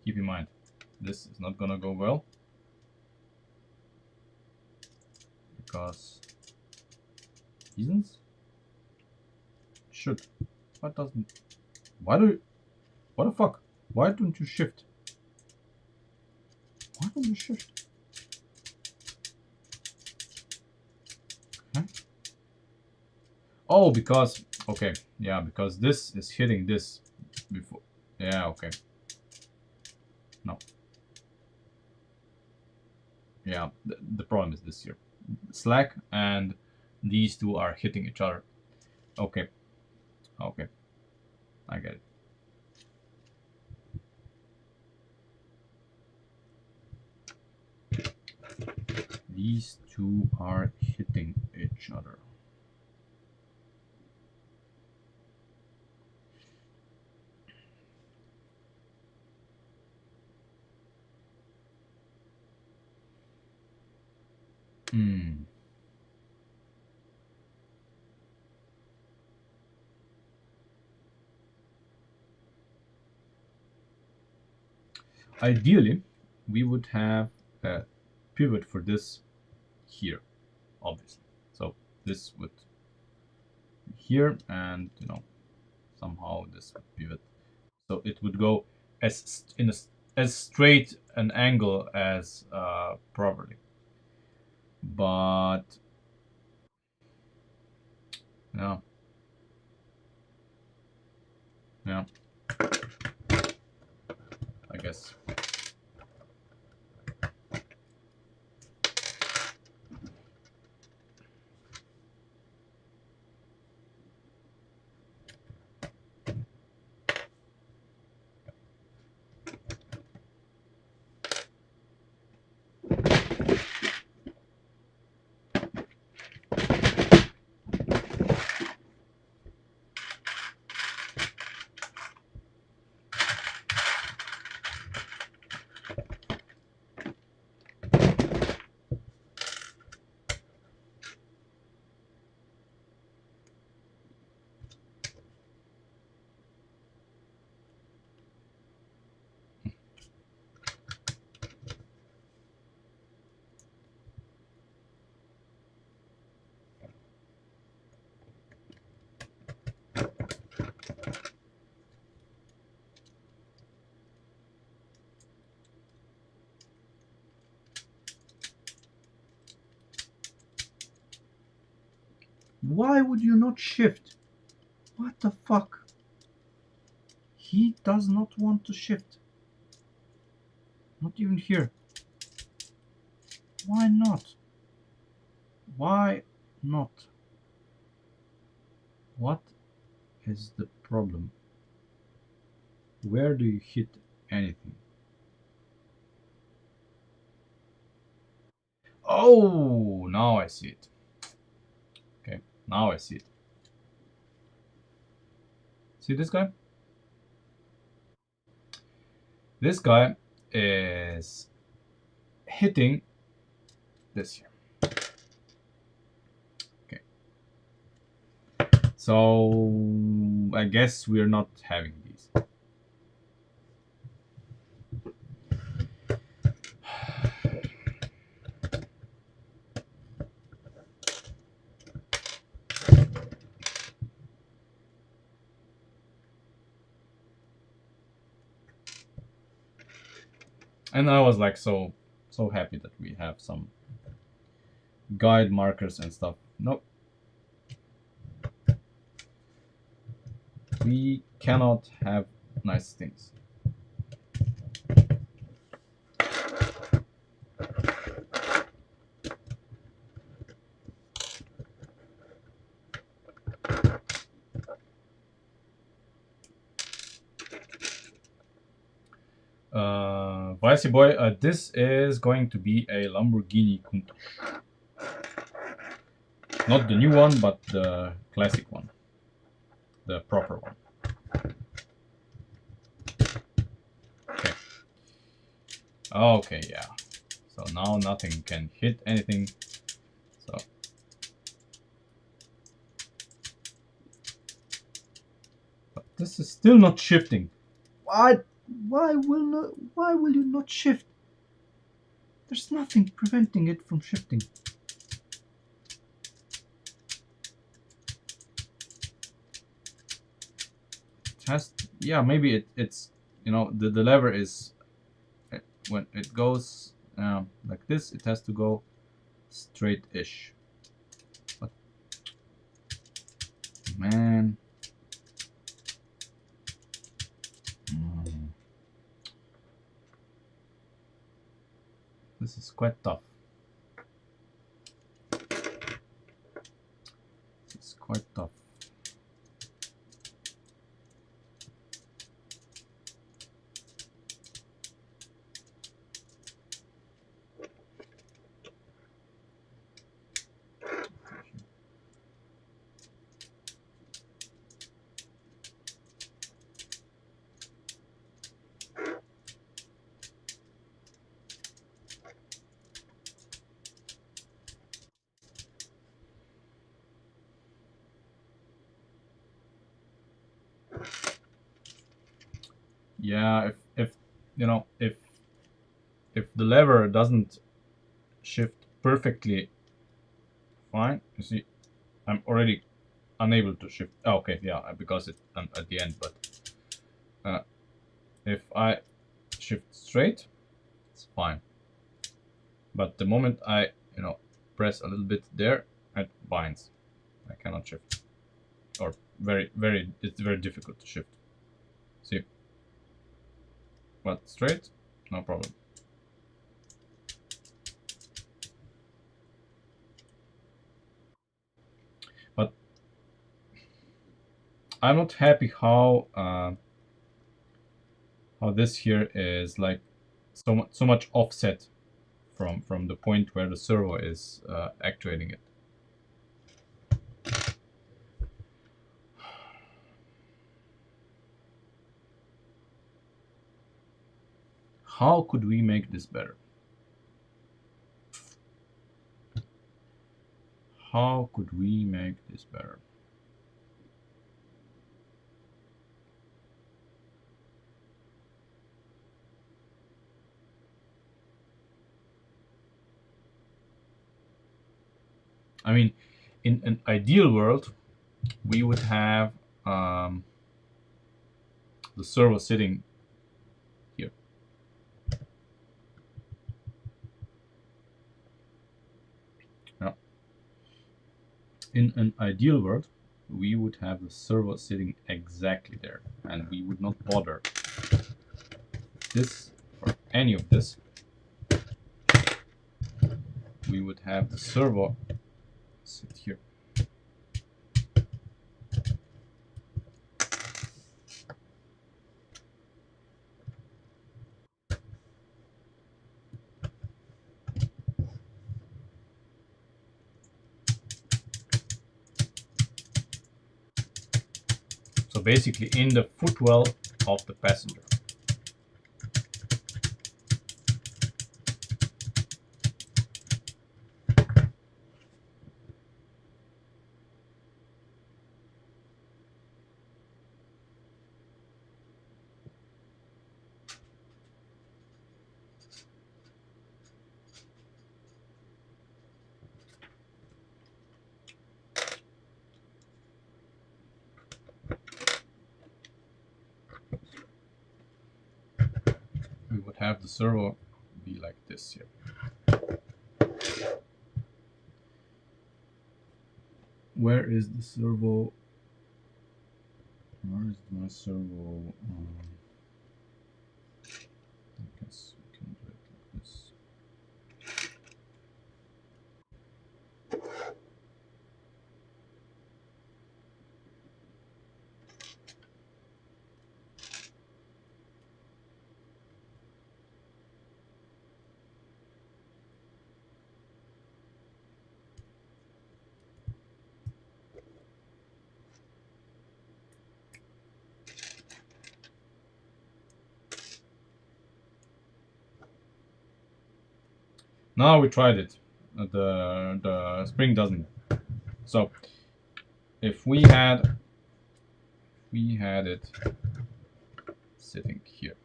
Keep in mind, this is not gonna go well, because reasons should. What doesn't? Why do? What the fuck? Why don't you shift? Why don't you shift? Okay. Oh, because okay, yeah, because this is hitting this before. Yeah, okay. No. Yeah, the problem is this here. slack, and these two are hitting each other. Okay, okay, I get it. These two are hitting each other. Hmm. Ideally, we would have a pivot for this here, obviously. So this would be here, and somehow this would pivot. So it would go as straight an angle as properly. But yeah, yeah, I guess. Why would you not shift? What the fuck? He does not want to shift. Not even here. Why not? Why not? What is the problem? Where do you hit anything? Oh, now I see it. Okay, now I see it. See this guy? This guy is hitting this here. Okay. So I guess we're not having these. And I was like so happy that we have some guide markers and stuff. Nope. We cannot have nice things. Vicey boy, this is going to be a Lamborghini Countach. Not the new one, but the classic one. The proper one. Okay. Okay, yeah. So now nothing can hit anything. So but this is still not shifting. Why will you not shift? There's nothing preventing it from shifting. It has yeah, maybe it's the lever is when it goes like this, it has to go straight-ish. But man, this is quite tough. quite tough. Yeah, if you know, if the lever doesn't shift perfectly fine, you see, I'm already unable to shift. Oh, okay, yeah, because it's at the end. But if I shift straight, it's fine. But the moment I, press a little bit there, it binds. I cannot shift, or it's very difficult to shift. See, but straight, no problem. But I'm not happy how this here is like so much offset from the point where the servo is actuating it. How could we make this better? How could we make this better? I mean, in an ideal world, we would have the servo sitting here. Yeah. In an ideal world, we would have the servo sitting exactly there, and we would not bother this or any of this. We would have the servo sit here. So basically in the footwell of the passenger. We would have the servo be like this here. Where is the servo? Where is my servo? I guess we can do it like this. Now we tried it. The spring doesn't. So if we had it sitting here,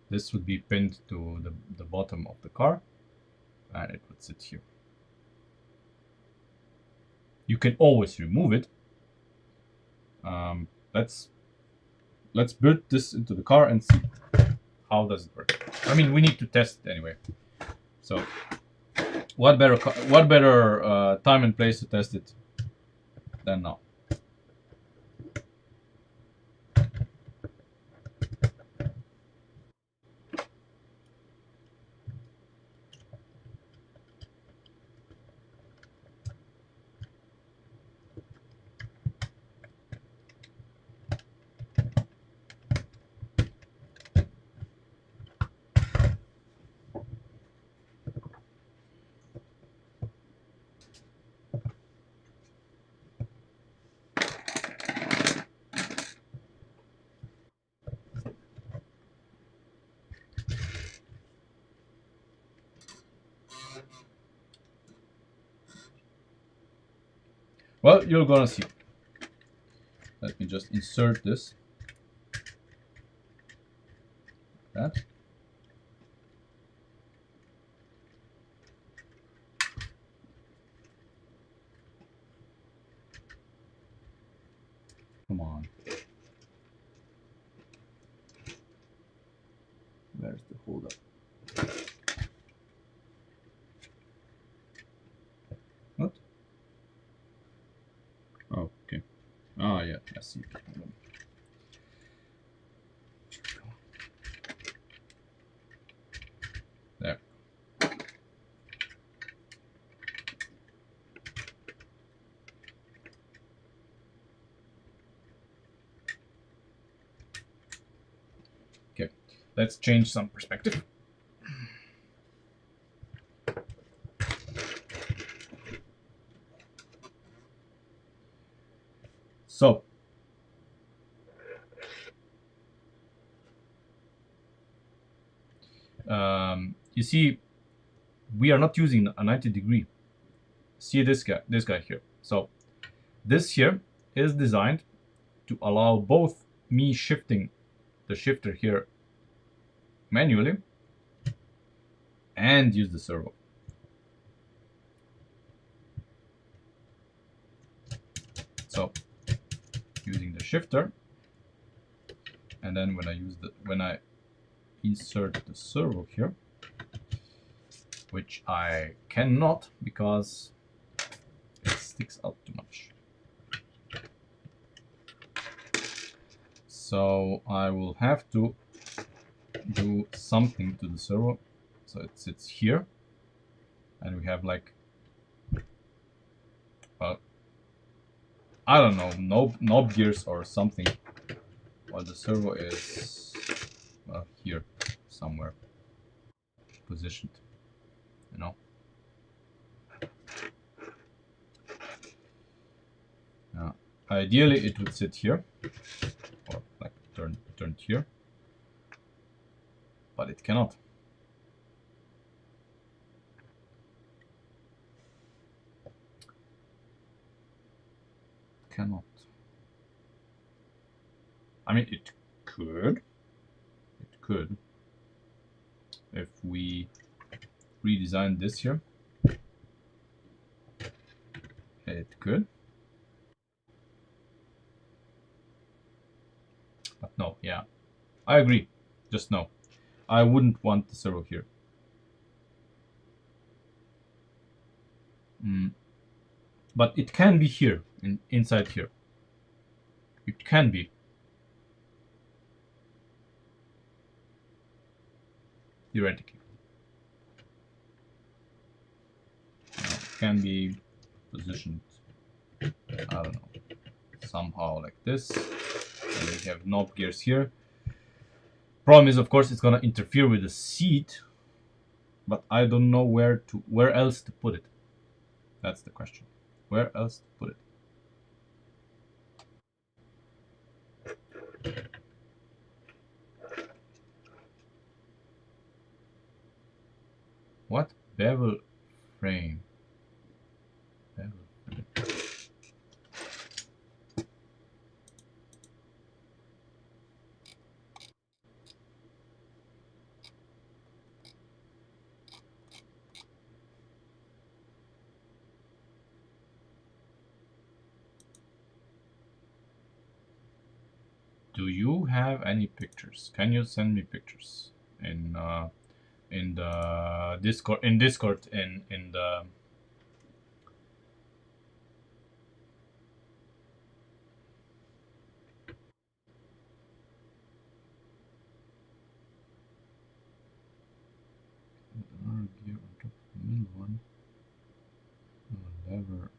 this would be pinned to the bottom of the car, and it would sit here. You can always remove it. Let's build this into the car and see how does it work. I mean, we need to test it anyway. So what better time and place to test it than now? Well, you're gonna see. Let me just insert this. That. Come on. Where's the holdup? What? Oh, okay. Ah, yeah, I see. There. Okay, let's change some perspective. So, you see, we are not using a 90-degree. See this guy here. So, this here is designed to allow both me shifting the shifter here manually and use the servo. So, using the shifter, and then when I insert the servo here, which I cannot because it sticks out too much. So I will have to do something to the servo. So it sits here, and we have like, I don't know, knob gears or something. While the servo is here somewhere positioned, you know. Ideally, it would sit here, or like turned here, but it cannot. Cannot. I mean, it could. It could. If we redesign this here, it could. But no, yeah. I agree. Just no. I wouldn't want the servo here. But it can be here, inside here. It can be. Theoretically. It can be positioned, I don't know, somehow like this. And we have knob gears here. Problem is, of course, it's gonna interfere with the seat, but I don't know where else to put it. That's the question. Where else to put it? What? Bevel frame. Bevel frame. Do you have any pictures? Can you send me pictures in the Discord? In the gear on top of the middle one. Lever.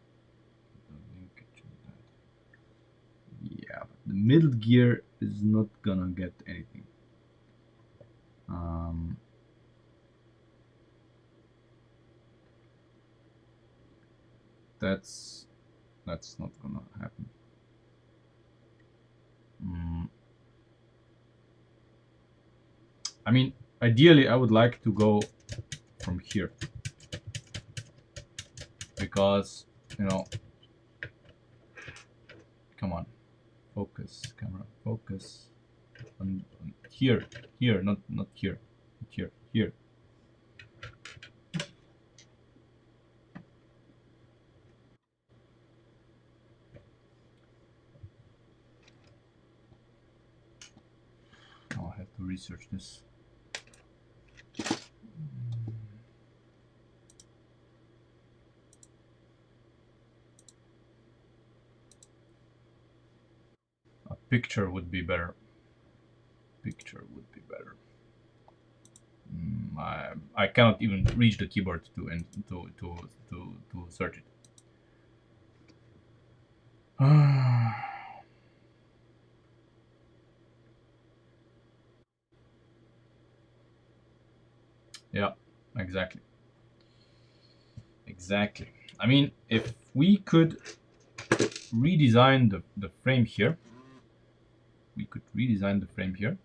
Yeah, but the middle gear is not gonna get anything. That's not gonna happen. I mean, ideally, I would like to go from here because, you know, Come on, focus, camera, focus on here, not here, here. Oh, I have to research this. A picture would be better. Picture would be better. I cannot even reach the keyboard to search it. Yeah, exactly. Exactly. I mean, if we could redesign the frame here, we could redesign the frame here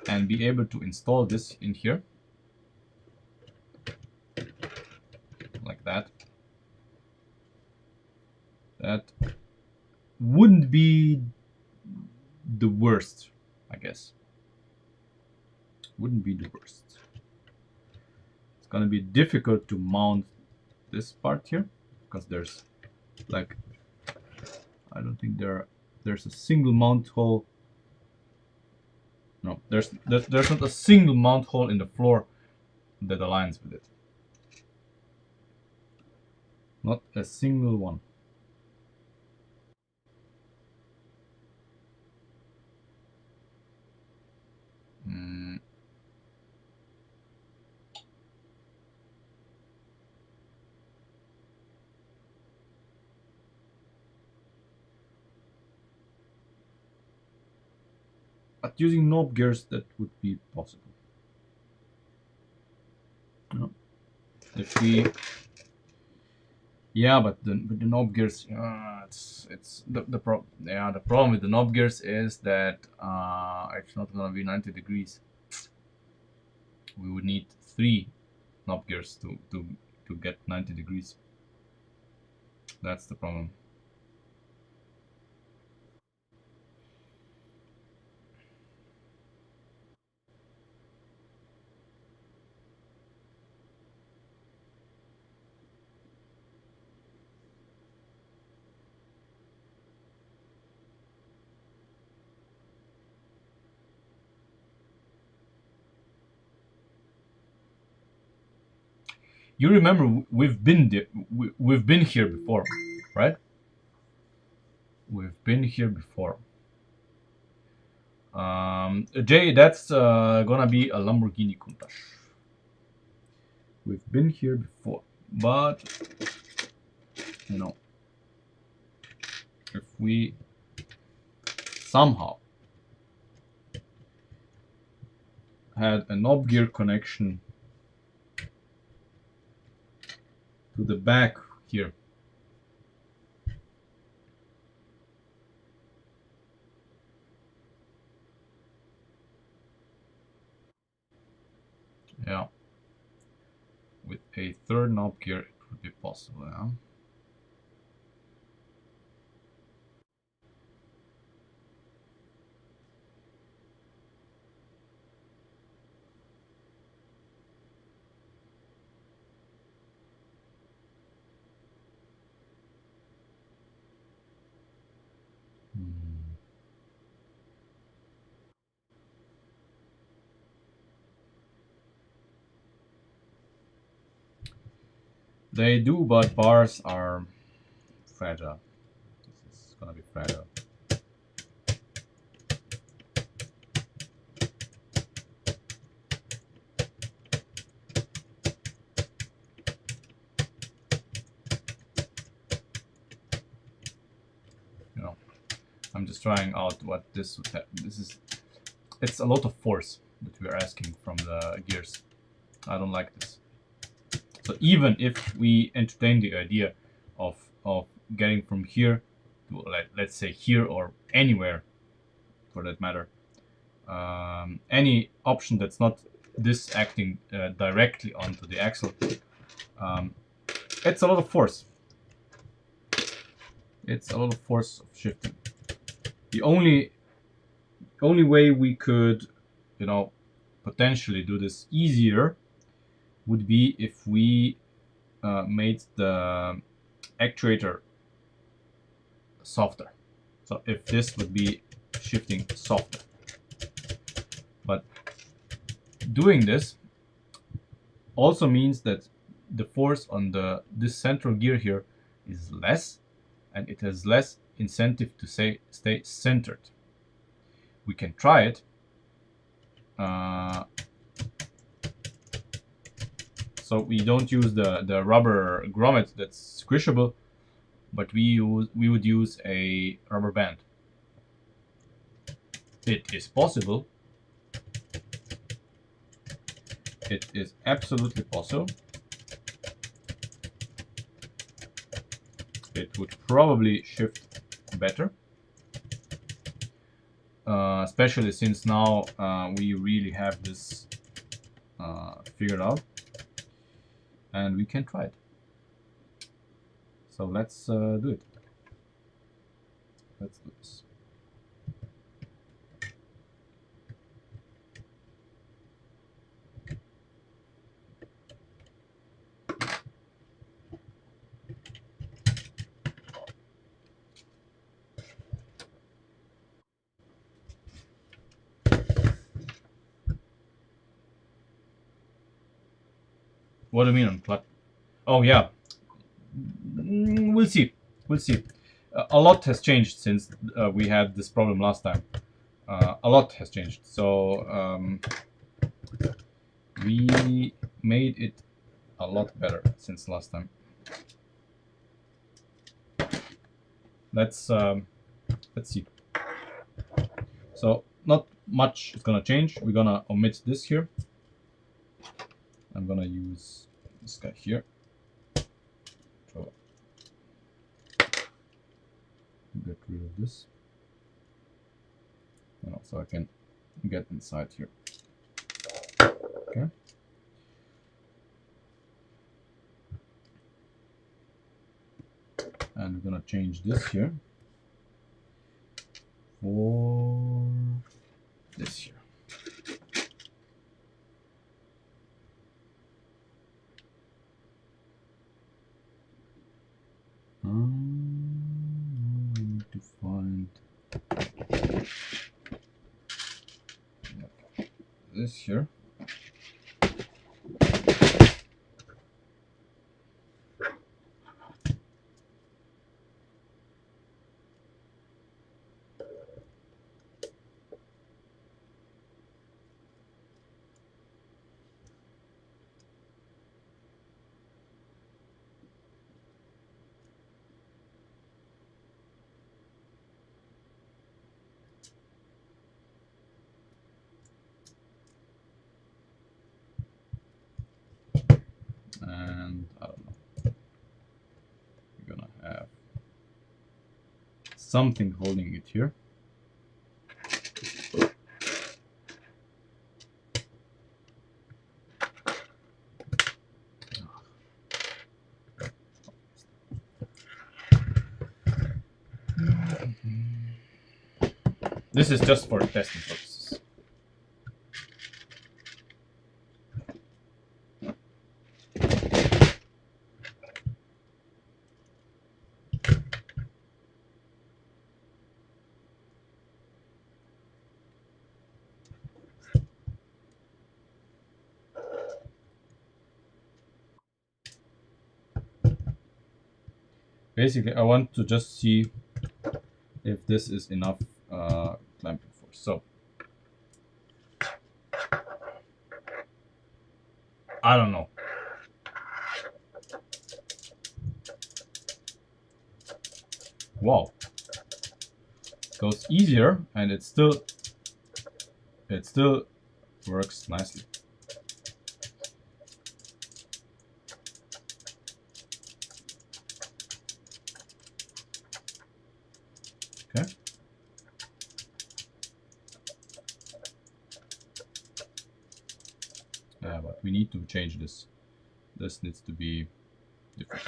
and be able to install this in here like that. That wouldn't be the worst, I guess. Wouldn't be the worst. It's gonna be difficult to mount this part here because there's like, I don't think there's a single mount hole. No, there's not a single mount hole in the floor that aligns with it. Not a single one. But using knob gears, that would be possible. No. If we, yeah, but the knob gears, it's the problem. Yeah, the problem with the knob gears is that it's not gonna be 90 degrees. We would need 3 knob gears to get 90 degrees. That's the problem. You remember we've been here before, right? We've been here before. Jay, that's gonna be a Lamborghini Countach. We've been here before, but you know, if we somehow had a knob gear connection to the back here, yeah, with a third knob gear, it would be possible. Yeah. They do, but bars are fragile. This is gonna be fragile. You know, I'm just trying out what this would have. This is, it's a lot of force that we're asking from the gears. I don't like this. So even if we entertain the idea of getting from here to let's say here or anywhere for that matter, any option that's not this acting directly onto the axle, it's a lot of force. it's a lot of force of shifting. The only way we could, you know, potentially do this easier would be if we made the actuator softer. So if this would be shifting softer. But doing this also means that the force on this central gear here is less, and it has less incentive to stay centered. We can try it. So we don't use the rubber grommet that's squishable, but we would use a rubber band. It is possible. It is absolutely possible. It would probably shift better, especially since now we really have this figured out, and we can try it. So let's do it. Let's do this. What do you mean on clutch? Oh yeah, we'll see. We'll see. A lot has changed since we had this problem last time. A lot has changed. So we made it a lot better since last time. Let's see. So not much is gonna change. We're gonna omit this here. I'm gonna use this guy here. So get rid of this. So I can get inside here. Okay. And we're gonna change this here for this here. I need to find this here. And I don't know. We're gonna have something holding it here. This is just for testing purposes. Basically, I want to just see if this is enough clamping force. So I don't know. Wow, it goes easier, and it still works nicely. Okay. Yeah, but we need to change this. This needs to be different.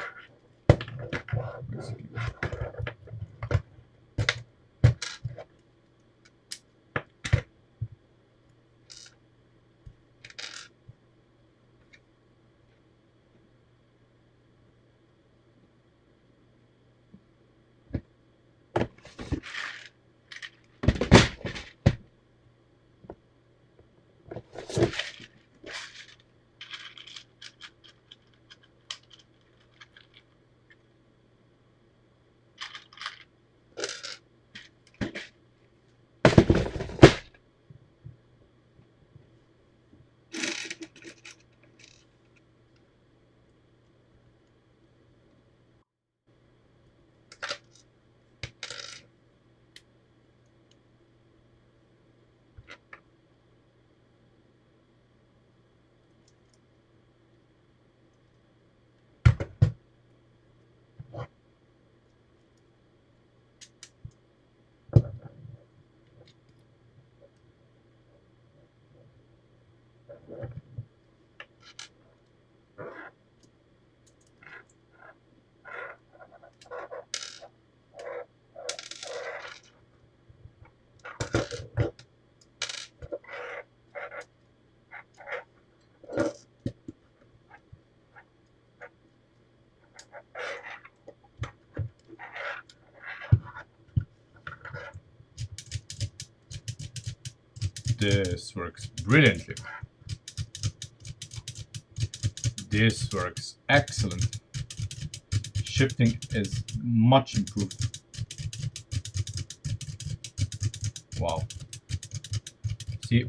Basically. This works brilliantly. This works excellent. Shifting is much improved. Wow. See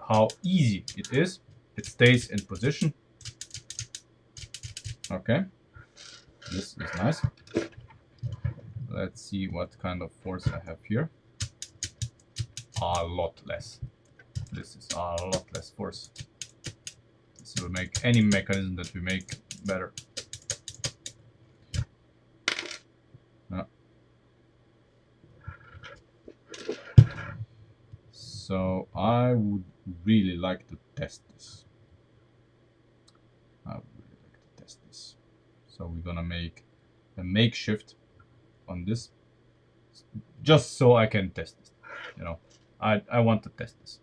how easy it is. It stays in position. Okay. This is nice. Let's see what kind of force I have here. A lot less. This is a lot less force. This will make any mechanism that we make better. So I would really like to test this. So we're gonna make a makeshift on this, just so I can test this. You know, I want to test this.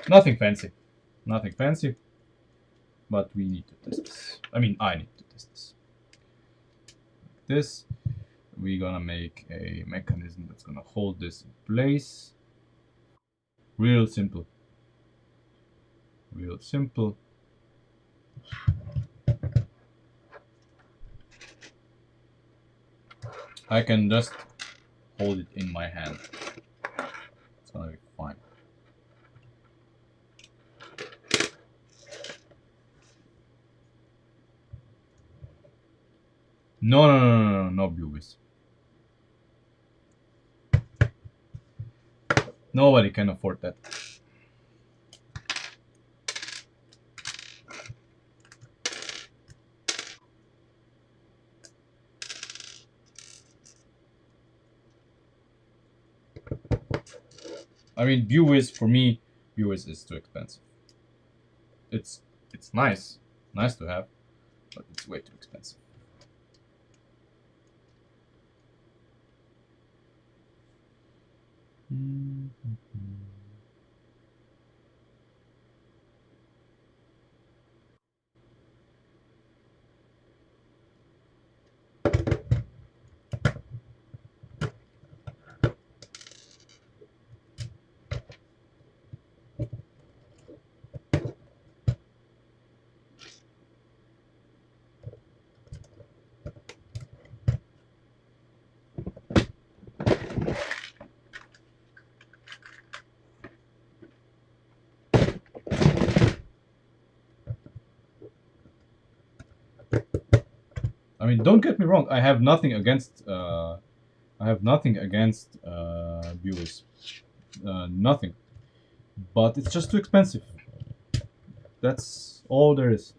Nothing fancy, but we need to test this. I mean, I need to test this. Like this, we're gonna make a mechanism that's gonna hold this in place. Real simple. Real simple. I can just hold it in my hand. It's gonna be fine. No viewers. Nobody can afford that. I mean, viewers for me, viewers is too expensive. It's nice to have, but it's way too expensive. I mean, don't get me wrong. I have nothing against viewers. Nothing. But it's just too expensive. That's all there is.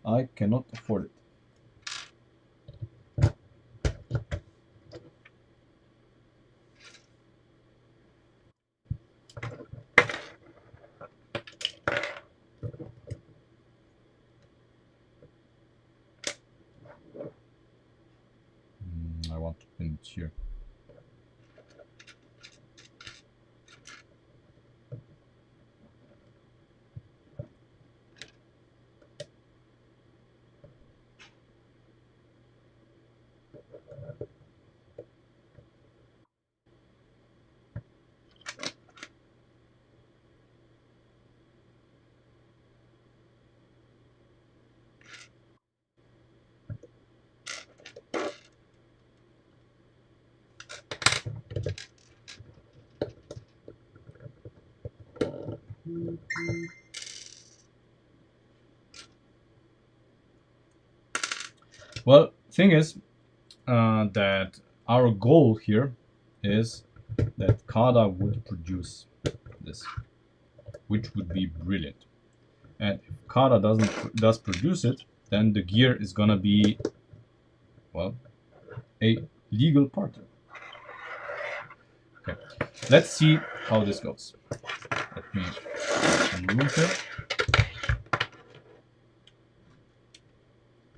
I cannot afford it. I want to pin it here. Well, thing is that our goal here is that Countach would produce this, which would be brilliant. And if Countach does produce it, then the gear is gonna be, well, a legal partner. Okay, let's see how this goes. Let me remove here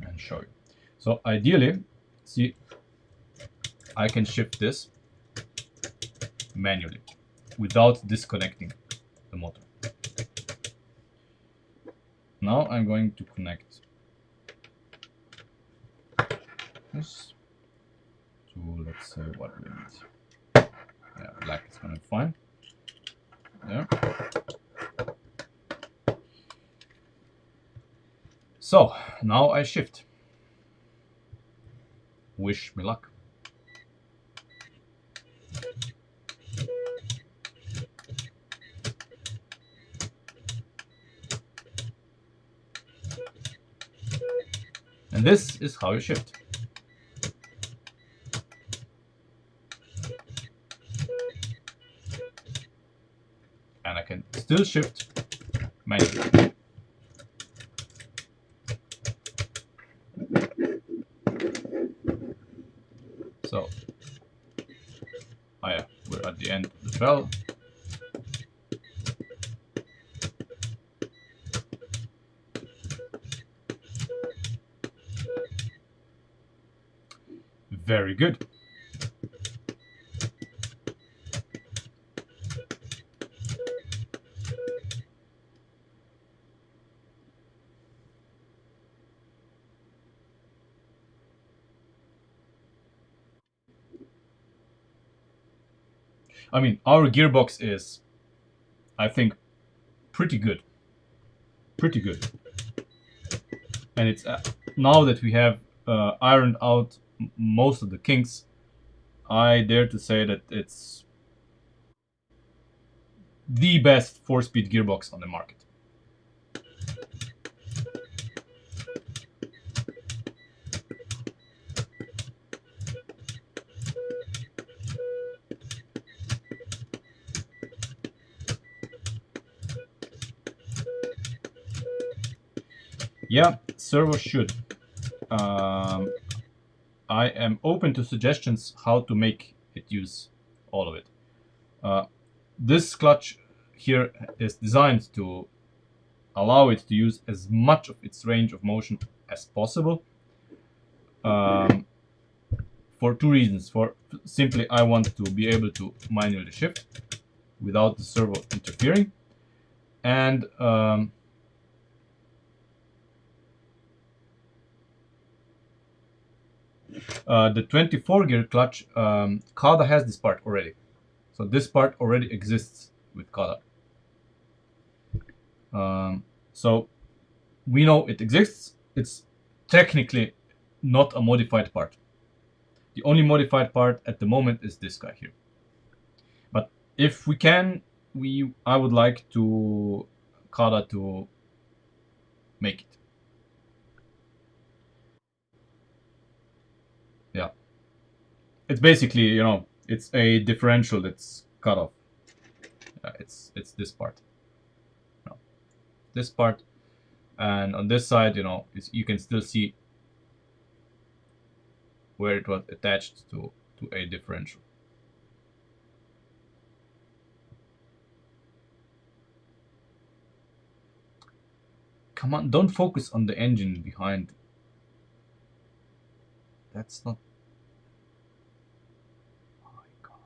and show you. So ideally, see, I can shift this manually without disconnecting the motor. Now I'm going to connect this to, let's say, what we need. Yeah, black is gonna be fine. There. So now I shift. Wish me luck. And this is how you shift. And I can still shift manually. So, yeah, we're at the end of the bell. Very good. I mean, our gearbox is, I think, pretty good. Pretty good. And it's now that we have ironed out most of the kinks, I dare to say that it's the best 4-speed gearbox on the market. Yeah, servo should. I am open to suggestions how to make it use all of it. This clutch here is designed to allow it to use as much of its range of motion as possible. For two reasons. For simply, I want to be able to manually shift without the servo interfering, and the 24 gear clutch, Countach has this part already. So this part already exists with Countach. So we know it exists. It's technically not a modified part. The only modified part at the moment is this guy here. But if we can, I would like to Countach to make it. Yeah. It's basically, you know, it's a differential that's cut off. It's this part. No. This part. And on this side, you know, you can still see where it was attached to a differential. Come on, don't focus on the engine behind. That's not... Oh my god.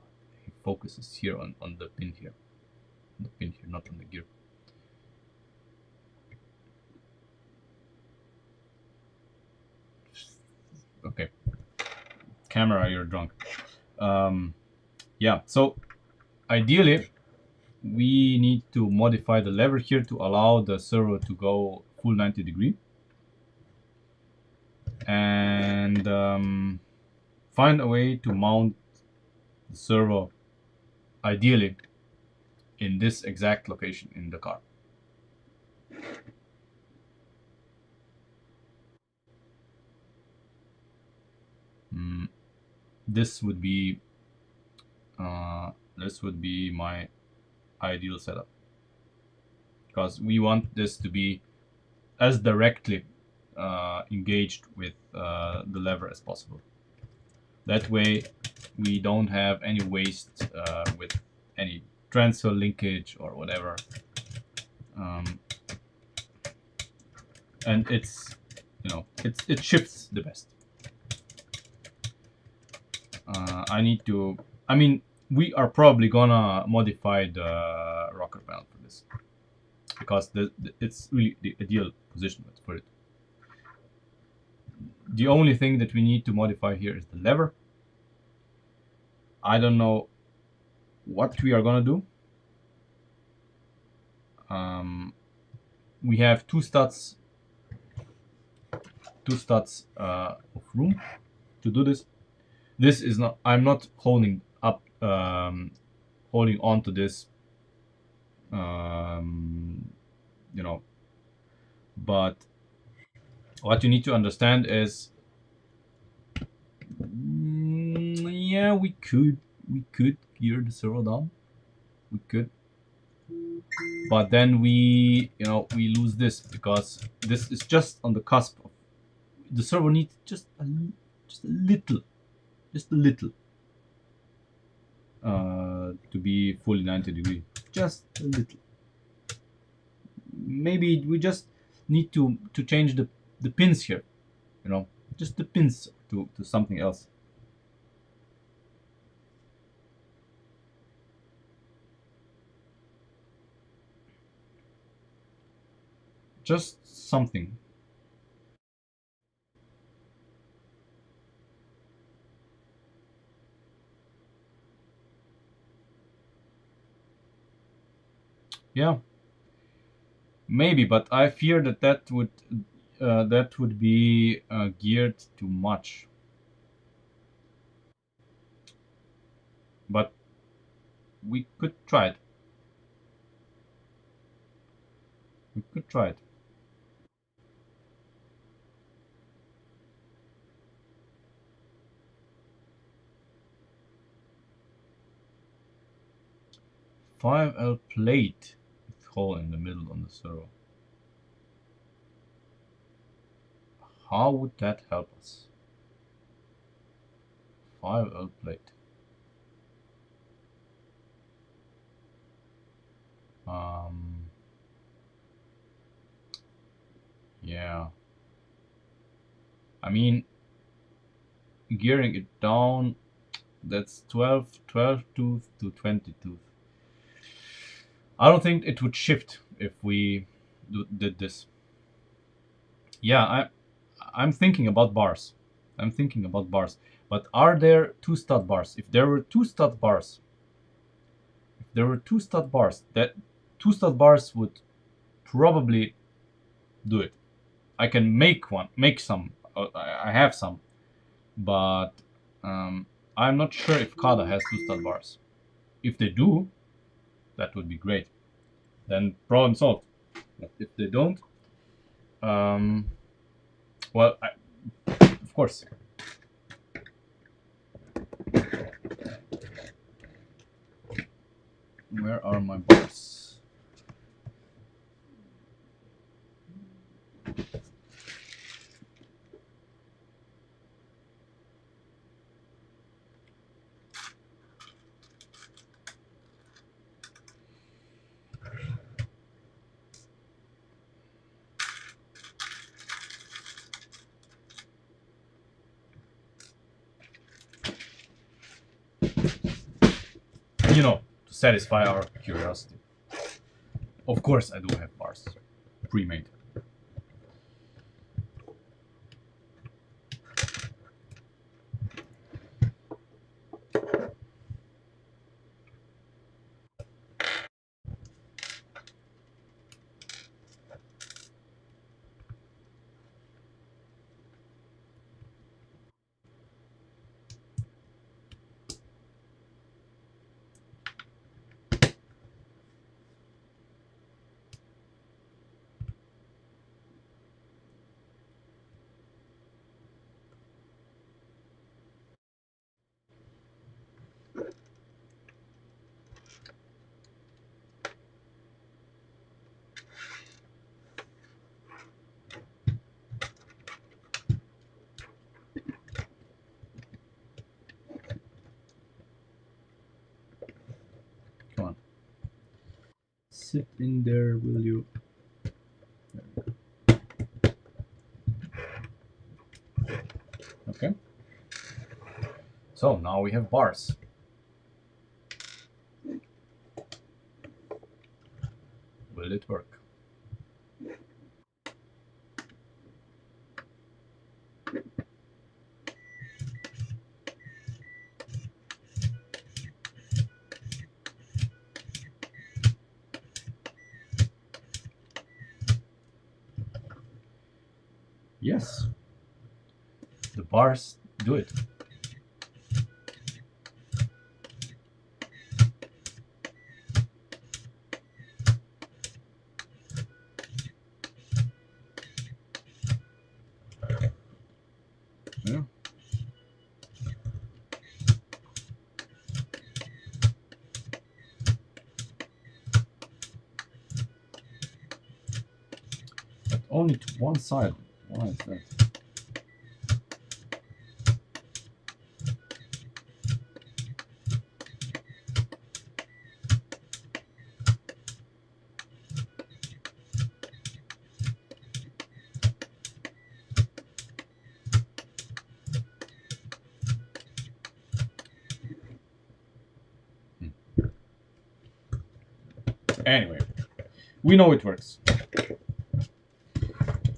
He focuses here on the pin here. The pin here, not on the gear. Okay. Camera, you're drunk. Yeah, so ideally we need to modify the lever here to allow the servo to go full 90 degree. And find a way to mount the servo ideally in this exact location in the car. This would be my ideal setup, because we want this to be as directly engaged with the lever as possible. That way we don't have any waste with any transfer linkage or whatever. And it's, you know, it shifts the best. I need to, I mean, we are probably gonna modify the rocker panel for this because it's really the ideal position for it. The only thing that we need to modify here is the lever. I don't know what we are gonna do. We have two studs of room to do this. This is not, I'm not holding up, holding on to this, you know, but what you need to understand is, yeah, we could gear the servo down, we could, but then we, you know, we lose this because this is just on the cusp of, the servo needs just a little, to be fully 90 degree, just a little. Maybe we just need to change the pins here, you know, just the pins to something else. Just something. Yeah, maybe, but I fear that that would be geared too much. But we could try it. We could try it. 5L plate with hole in the middle on the servo. How would that help us? 5L plate. Yeah. I mean, gearing it down, that's 12 tooth to 20 tooth. I don't think it would shift if we did this. Yeah, I'm thinking about bars. I'm thinking about bars. But are there two stud bars? If there were two stud bars, that two stud bars would probably do it. I can make some. I have some, but um, I'm not sure if Kada has two stud bars. If they do, that would be great. Then problem solved. But if they don't, um, well, of course. Where are my bars? You know, to satisfy our curiosity. Of course, I do have bars pre-made. it in there, will you? Okay. So now we have bars. Will it work? Yes. The bars do it. Yeah. But only to one side. Why is that? Anyway, we know it works.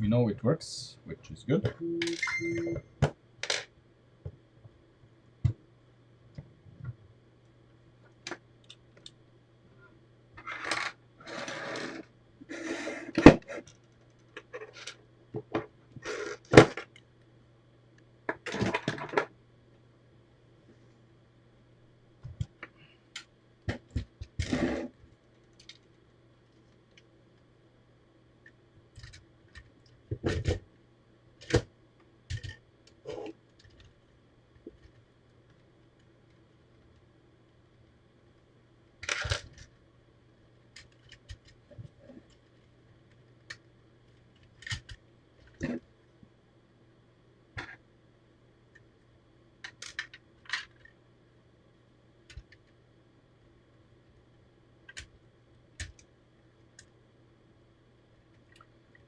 We know it works, which is good.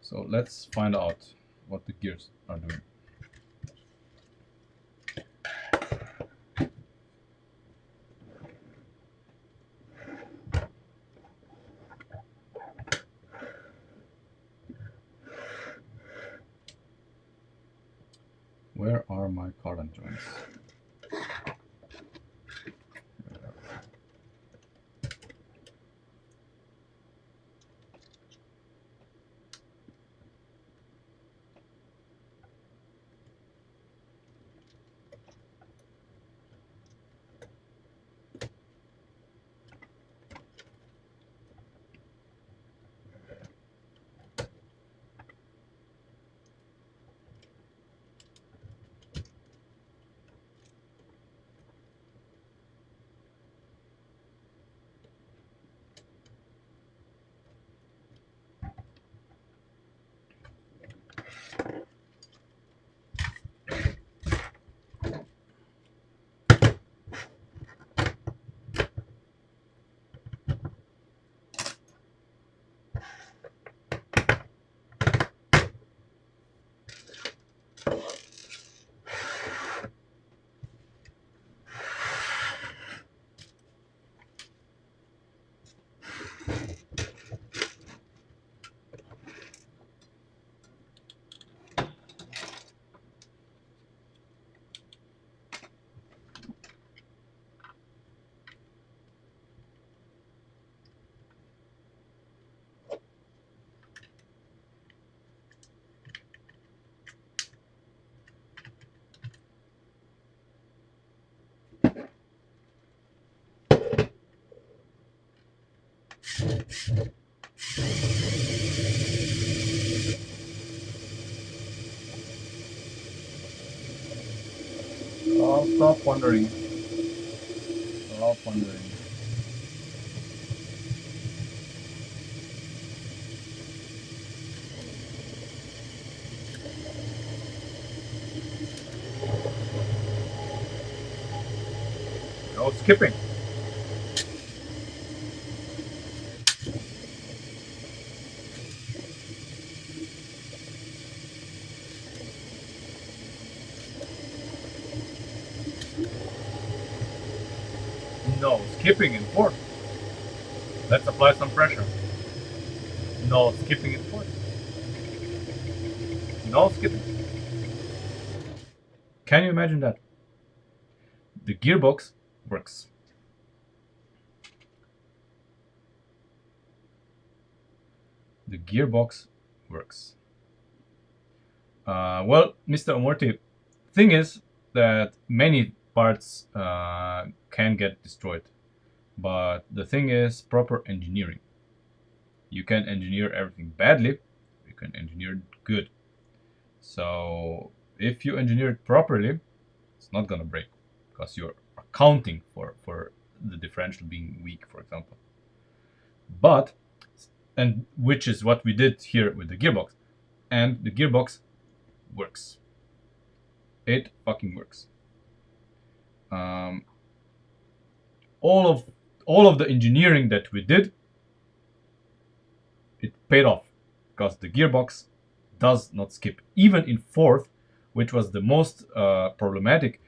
So let's find out what the gears are doing. Where are my cardan joints? Oh, stop wondering. Stop wondering. No skipping. No, skipping in fourth. Let's apply some pressure. No, skipping in fourth. No skipping. Can you imagine that? The gearbox works. The gearbox works. Well, Mr. Omorti, thing is that many parts can get destroyed, but the thing is proper engineering. You can engineer everything badly, you can engineer it good. So if you engineer it properly, it's not gonna break because you're accounting for the differential being weak, for example. But and which is what we did here with the gearbox, and the gearbox works. It fucking works. Um, all of the engineering that we did, it paid off because the gearbox does not skip, even in fourth, which was the most problematic.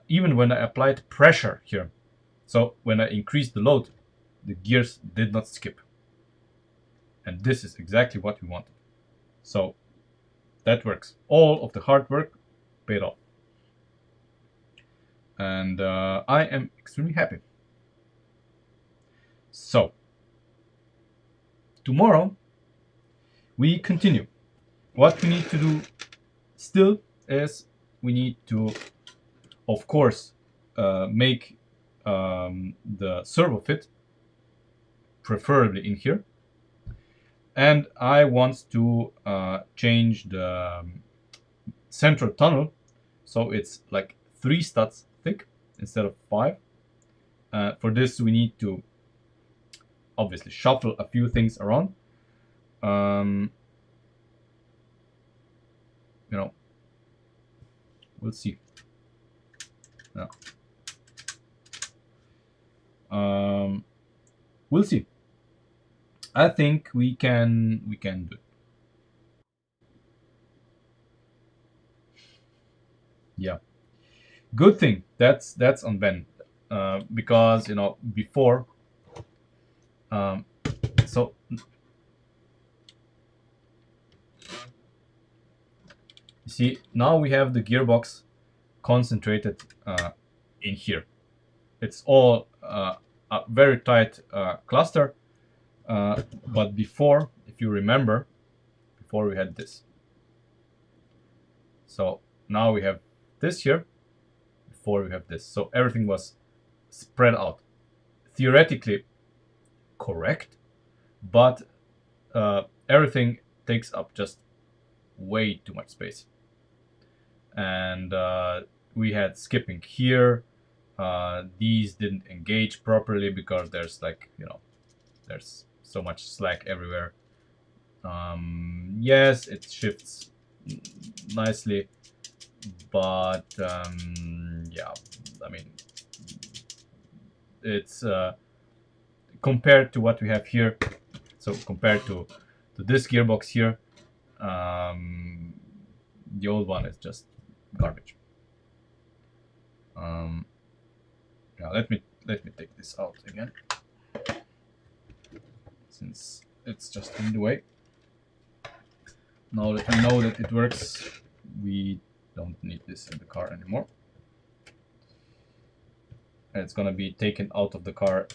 Even when I applied pressure here, so when I increased the load, the gears did not skip, and this is exactly what we wanted. So that works. All of the hard work paid off, and I am extremely happy. So tomorrow we continue. What we need to do still is we need to, of course, make the servo fit, preferably in here. And I want to change the central tunnel so it's like 3 studs thick instead of 5. For this we need to obviously shuffle a few things around. You know, we'll see. Yeah. We'll see. I think we can do it. Yeah. Good thing that's on Ben, because you know before. So you see now we have the gearbox concentrated in here. It's all a very tight cluster. But before, if you remember, before we had this. So now we have this here. Before we have this. So everything was spread out. Theoretically correct, but everything takes up just way too much space. And we had skipping here. These didn't engage properly because there's like, you know, there's so much slack everywhere. Yes, it shifts nicely, but yeah, I mean, it's compared to what we have here. So compared to this gearbox here, the old one is just garbage. Yeah, let me take this out again, since it's just in the way. Now that we know that it works, we don't need this in the car anymore. And it's gonna be taken out of the car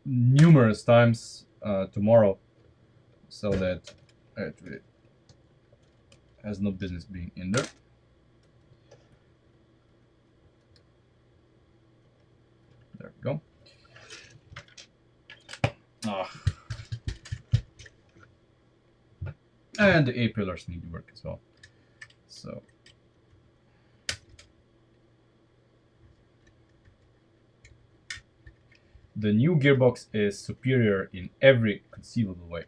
numerous times tomorrow, so that it really has no business being in there. There we go. And the A-pillars need to work as well. So the new gearbox is superior in every conceivable way.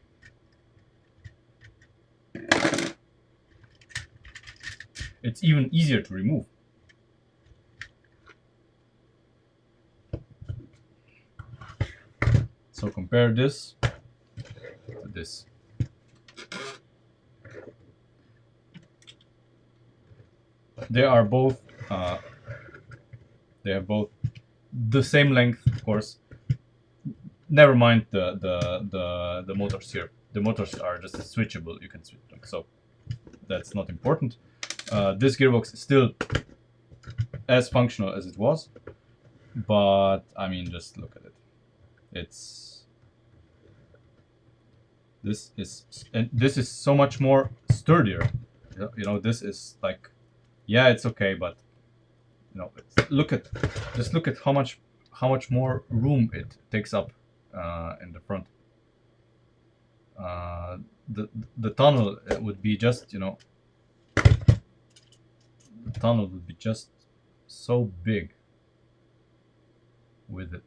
It's even easier to remove. So compare this to this. They are both they have both the same length of course. Never mind the motors here. The motors are just switchable. You can switch them, so that's not important. This gearbox is still as functional as it was, but I mean, just look at it. It's this is so much more sturdier. You know, this is like, yeah, it's okay, but you know, just look at how much more room it takes up in the front. Uh, the tunnel would be just, you know, the tunnel would be just so big with it.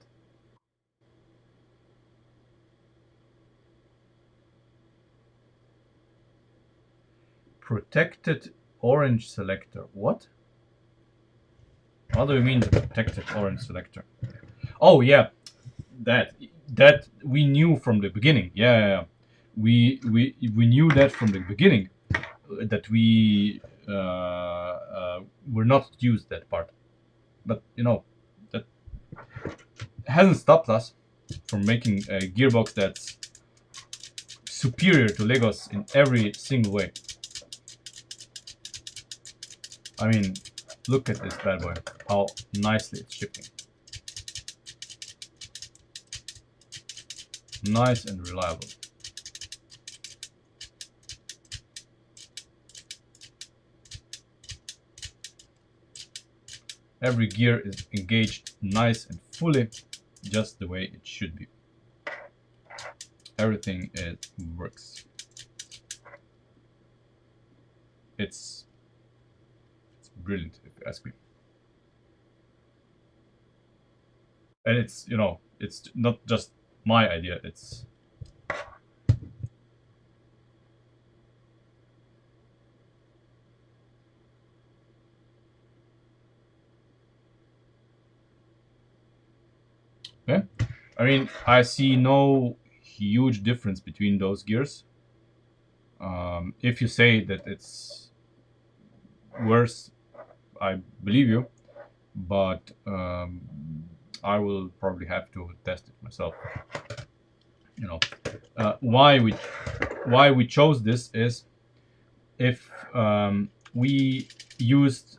Protected orange selector. What? What do you mean the protected orange selector? Oh yeah, that that we knew from the beginning. Yeah, yeah, yeah. We knew that from the beginning that we were not to use that part. But you know, that hasn't stopped us from making a gearbox that's superior to Legos in every single way. I mean, look at this bad boy, how nicely it's shifting. Nice and reliable. Every gear is engaged nice and fully, just the way it should be. Everything works. It's brilliant, if you ask me. And it's, you know, it's not just my idea. It's yeah. I mean, I see no huge difference between those gears. If you say that it's worse, I believe you, but I will probably have to test it myself. You know, why we chose this is if we used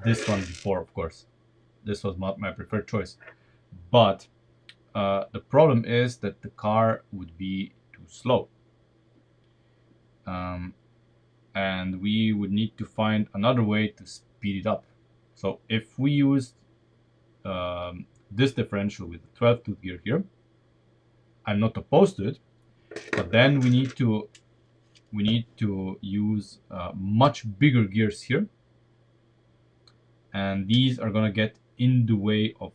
this one before, of course, this was my preferred choice, but the problem is that the car would be too slow. Um, and we would need to find another way to speed it up. So if we used this differential with the 12 tooth gear here, I'm not opposed to it, but then we need to use much bigger gears here, and these are gonna get in the way of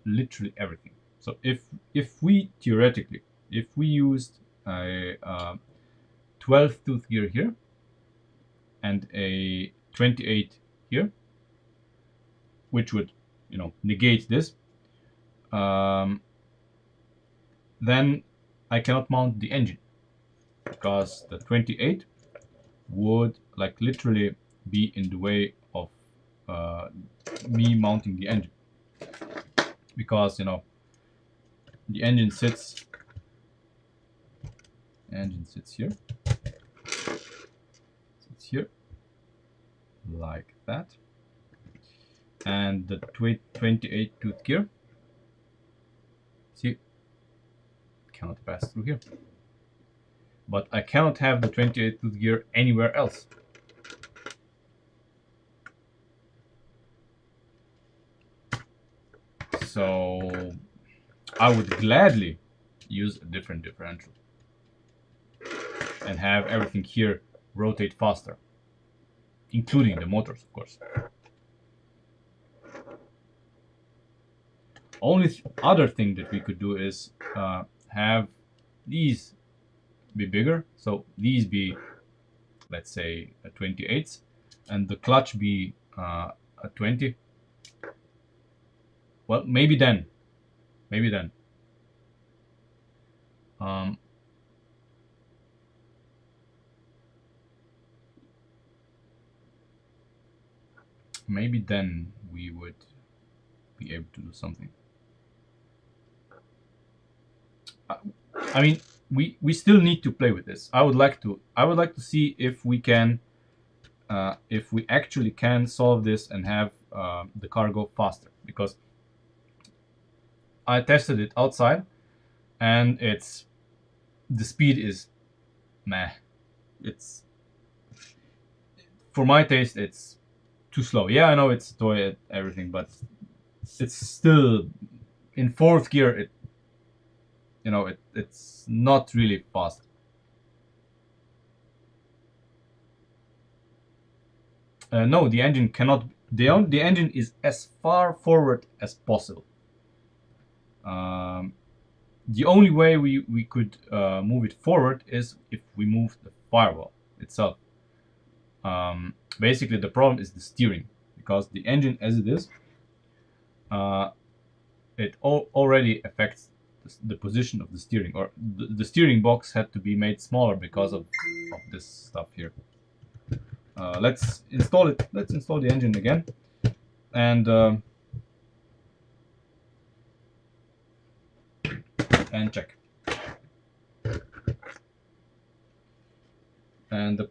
literally everything. So if we theoretically, if we used a 12 tooth gear here and a 28 here, which would, you know, negate this, then I cannot mount the engine because the 28 would like literally be in the way of uh, me mounting the engine, because you know the engine sits here, sits here like that, and the 28 tooth gear, see, cannot pass through here. But I cannot have the 28 tooth gear anywhere else. So I would gladly use a different differential and have everything here rotate faster, including the motors, of course. Only other thing that we could do is have these be bigger. So these be, let's say, a 28, and the clutch be a 20. Well, maybe then. Maybe then. Um, maybe then we would be able to do something. I mean, we still need to play with this. I would like to see if we can, if we actually can solve this and have the car go faster, because I tested it outside and the speed is meh. It's, for my taste, it's too slow. Yeah, I know it's a toy and everything, but it's still in fourth gear. It's not really fast. No, the engine cannot. The engine is as far forward as possible. Um, the only way we could move it forward is if we move the firewall itself. Basically, the problem is the steering, because the engine as it is, uh, it already affects the position of the steering, or the steering box had to be made smaller because of this stuff here. Let's install it. Let's install the engine again, and check. And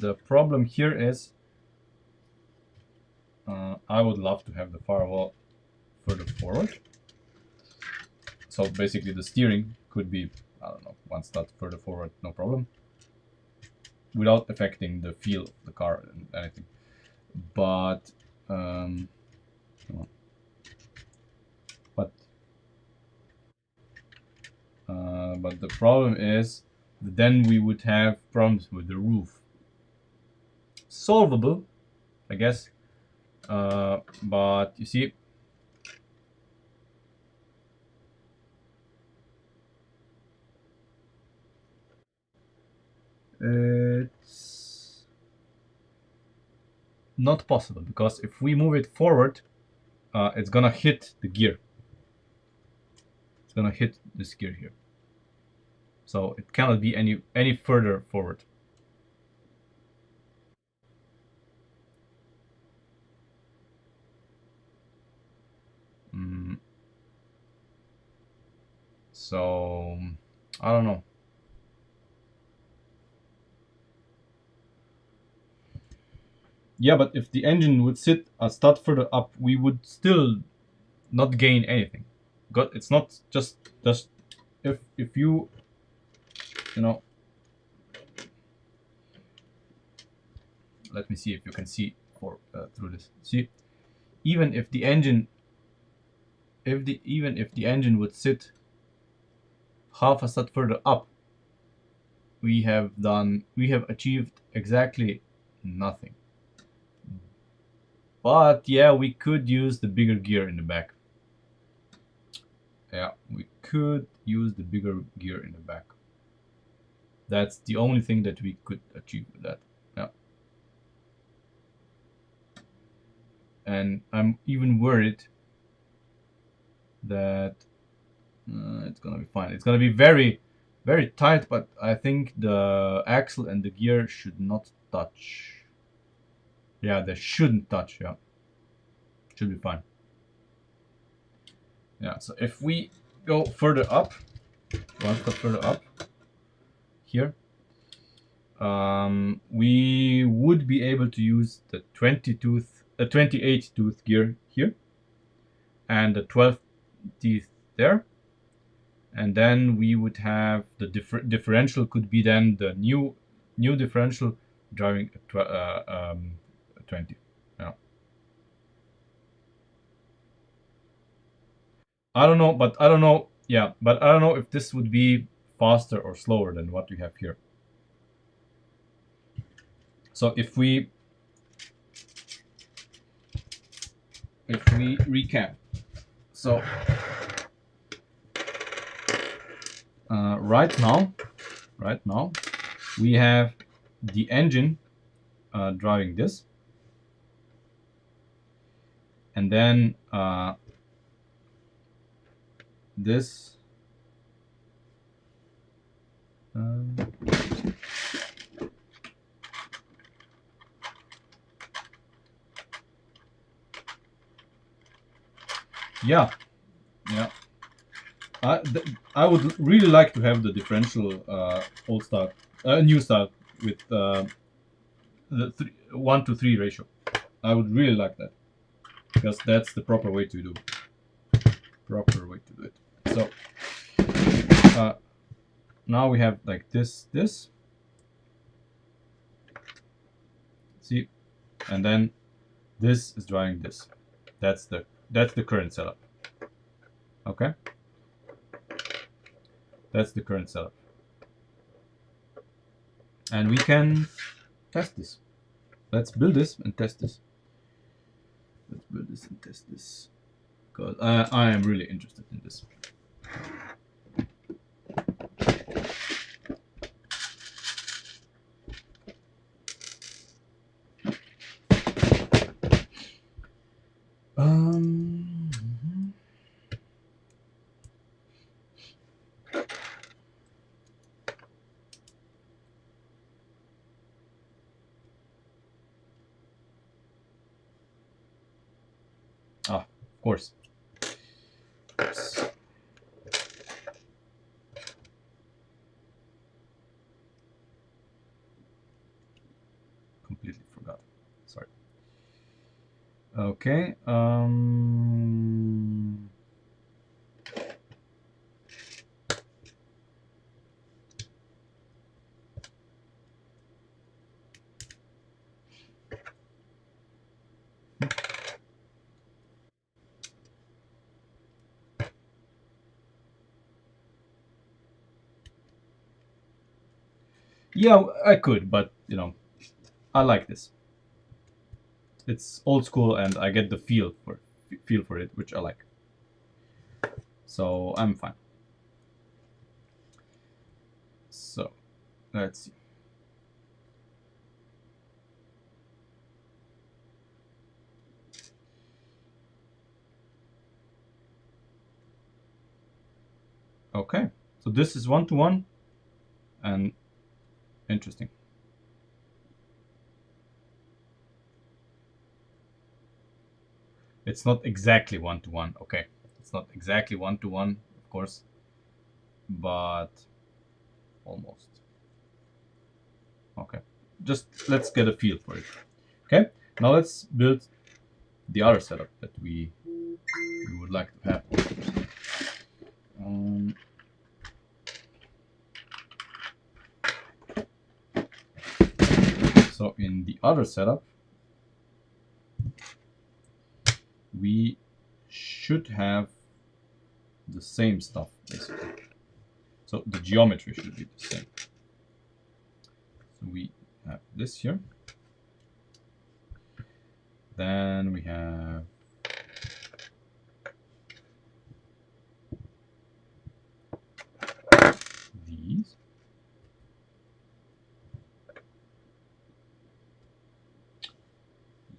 the problem here is, I would love to have the firewall further forward. So basically, the steering could be, I don't know, one stud further forward, no problem, without affecting the feel of the car and anything. But come on. But the problem is that then we would have problems with the roof. Solvable, I guess, but you see, it's not possible, because if we move it forward, it's gonna hit the gear. It's gonna hit this gear here. So it cannot be any further forward. So I don't know. Yeah, but if the engine would sit a stud further up, we would still not gain anything. It's not just if you know. Let me see if you can see through this. See, even if the engine, even if the engine would sit half a stud further up, we have achieved exactly nothing. But yeah, we could use the bigger gear in the back. Yeah, we could use the bigger gear in the back. That's the only thing that we could achieve with that. Yeah. And I'm even worried that it's gonna be fine. It's gonna be very, very tight, but I think the axle and the gear should not touch. Yeah, they shouldn't touch. Yeah, should be fine. Yeah, so if we go further up, one step further up here, we would be able to use the 28 tooth gear here, and the 12 teeth there, and then we would have the differential could be then the new differential driving 20. Yeah. I don't know, but I don't know. Yeah, but I don't know if this would be faster or slower than what we have here. So if we recap, so right now we have the engine driving this, and then this yeah. I would really like to have the differential old style, new style with the 1 to 3 ratio. I would really like that because that's the proper way to do it. So now we have like this, see, and then this is drawing this. That's the current setup. Okay, that's the current setup, and we can test this. Let's build this and test this. Let's build this and test this because I am really interested in this. Mhm. Of course. Oops. Completely forgot. Sorry. Okay. Yeah, I could, but you know, I like this. It's old school, and I get the feel for it, which I like. So I'm fine. So let's see. Okay, so this is 1 to 1, and interesting. It's not exactly 1 to 1. Okay, it's not exactly 1 to 1, of course, but almost. Okay, just let's get a feel for it. Okay, now let's build the other setup that we would like to have. Um, so in the other setup, we should have the same stuff basically. So the geometry should be the same. So we have this here. Then we have these.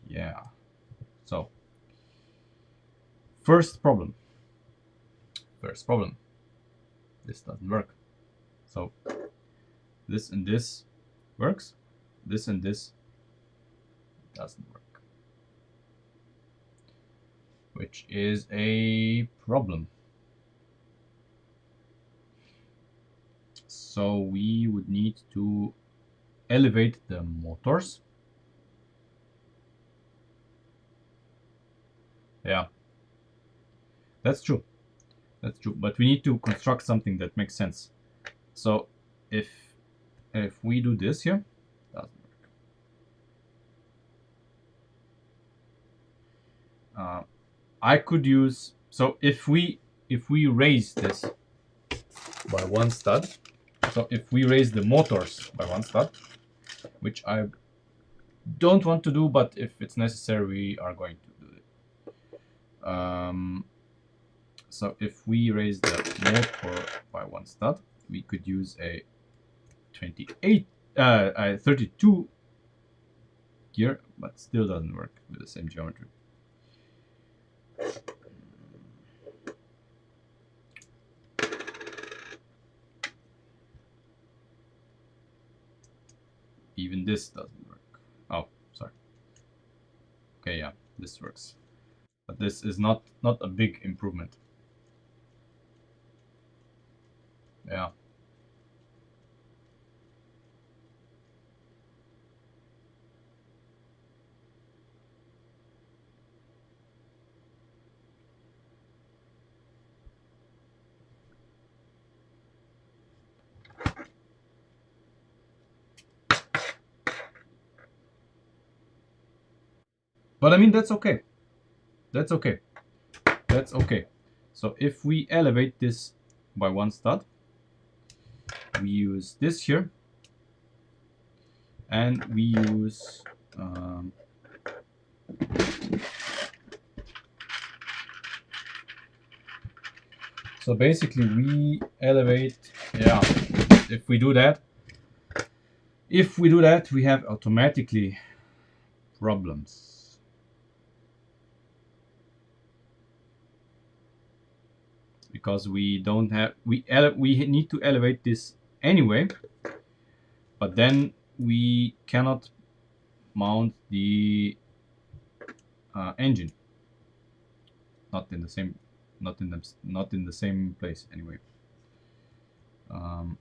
Yeah. So first problem. This doesn't work. So this and this works. This and this doesn't work, which is a problem. So we would need to elevate the motors. Yeah, that's true. That's true. But we need to construct something that makes sense. So if we do this here, doesn't work. I could use, so if we raise this by 1 stud, so if we raise the motors by 1 stud, which I don't want to do, but if it's necessary, we are going to do it. So if we raise the motor by 1 stud, we could use a 32 gear, but still doesn't work with the same geometry. Even this doesn't work. Oh, sorry. Okay, yeah, this works. But this is not a big improvement. Yeah. But I mean, that's okay. That's okay. That's okay. So if we elevate this by one stud, we use this here, and we use so basically we elevate, yeah, if we do that, we have automatically problems. Because we don't have, we need to elevate this anyway, but then we cannot mount the engine, not in the same, not in the same place anyway. um,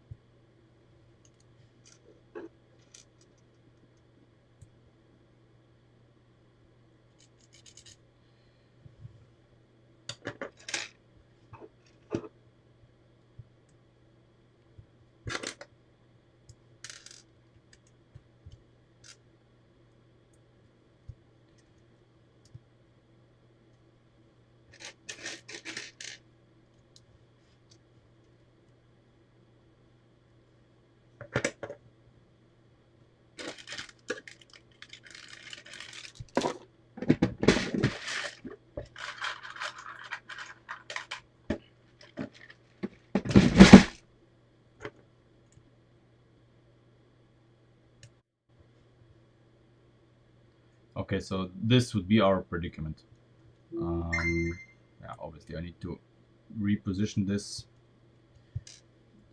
okay, so this would be our predicament. um, yeah, obviously I need to reposition this.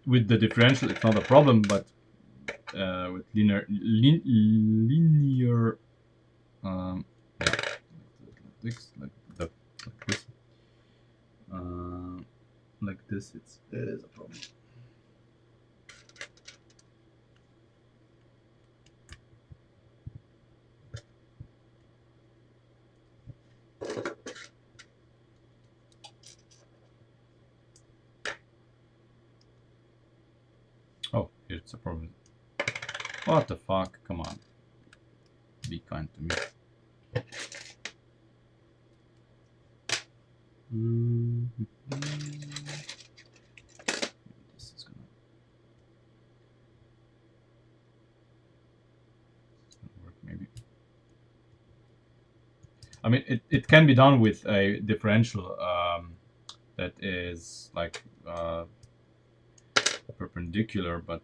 With the differential it's not a problem, but with linear yeah, like this, uh, like this, it is a problem. Oh, here's a problem. What the fuck? Come on, be kind to me. This is gonna work maybe. I mean, it can be done with a differential that is like perpendicular, but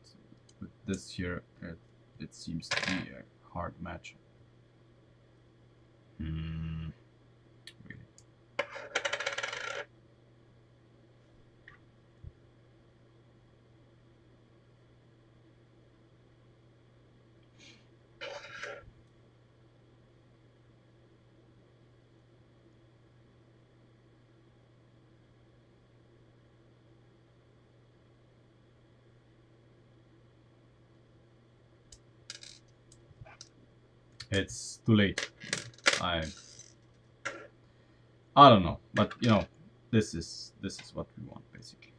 with this here, it seems to be a hard match. Really. It's too late. I I don't know, but you know, this is what we want basically.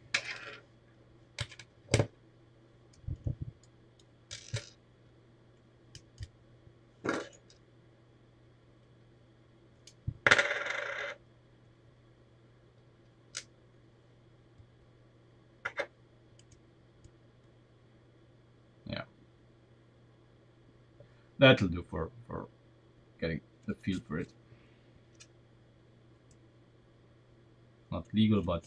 Yeah, that'll do for getting the feel for it. Not legal, but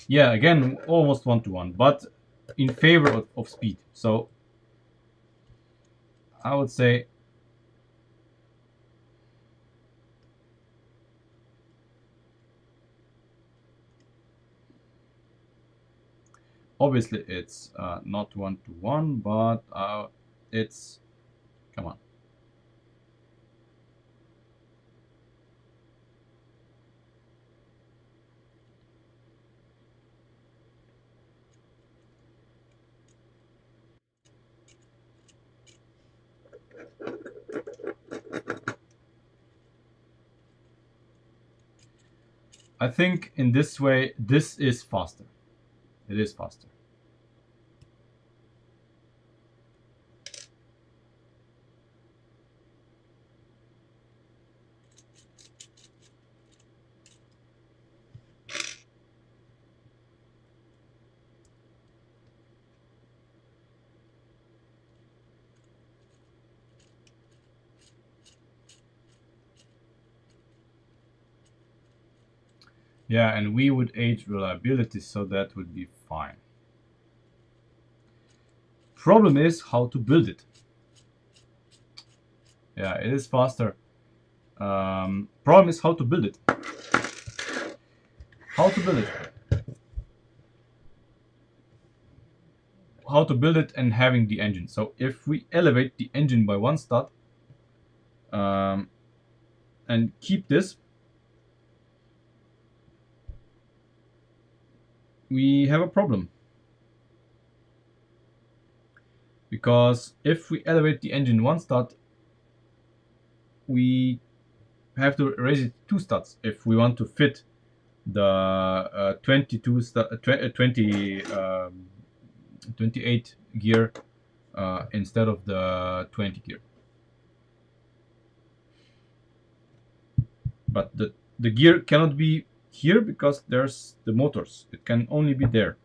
yeah, again, almost 1-to-1, but in favor of speed. So I would say obviously it's not 1-to-1, but it's, come on. I think in this way, this is faster. It is faster. Yeah, and we would age reliability, so that would be fine. Problem is how to build it. Yeah, it is faster. Problem is how to build it. How to build it. How to build it and having the engine. So if we elevate the engine by 1 stud and keep this, we have a problem. Because if we elevate the engine 1 stud, we have to raise it 2 studs if we want to fit the 28 gear instead of the 20 gear. But the gear cannot be here because there's the motors. It can only be there.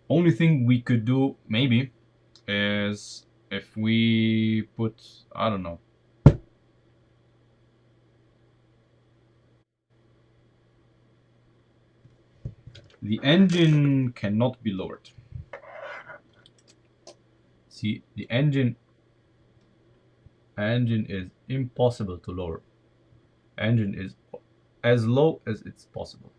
Only thing we could do maybe is if we put, I don't know, the engine cannot be lowered. See, the engine is impossible to lower. Engine is as low as it's possible.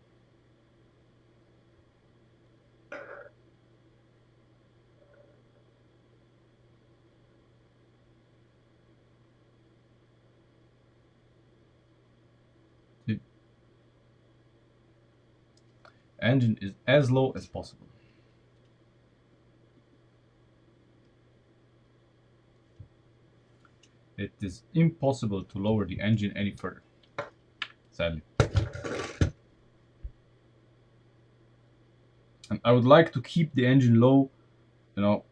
The engine is as low as possible. It is impossible to lower the engine any further, sadly. And I would like to keep the engine low, you know.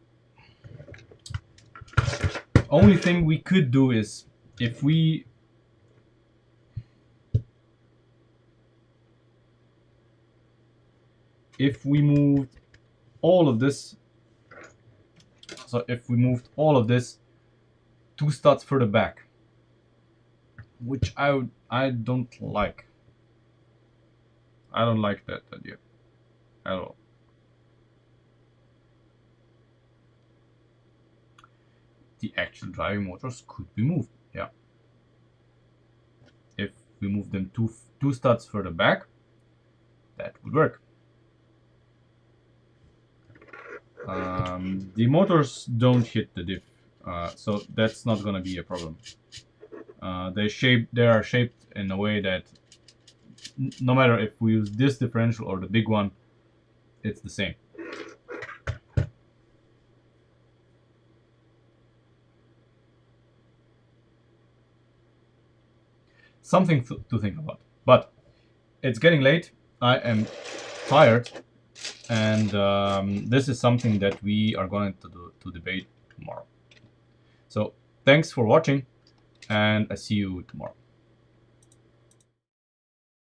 Only thing we could do is if we moved all of this, so if we moved all of this 2 studs further back, which I don't like. I don't like that idea at all. The actual driving motors could be moved, yeah. If we move them two studs further back, that would work. The motors don't hit the diff, so that's not gonna be a problem. They are shaped in a way that no matter if we use this differential or the big one, it's the same. Something to think about. But it's getting late. I am tired, and this is something that we are going to debate tomorrow. So thanks for watching, and I see you tomorrow.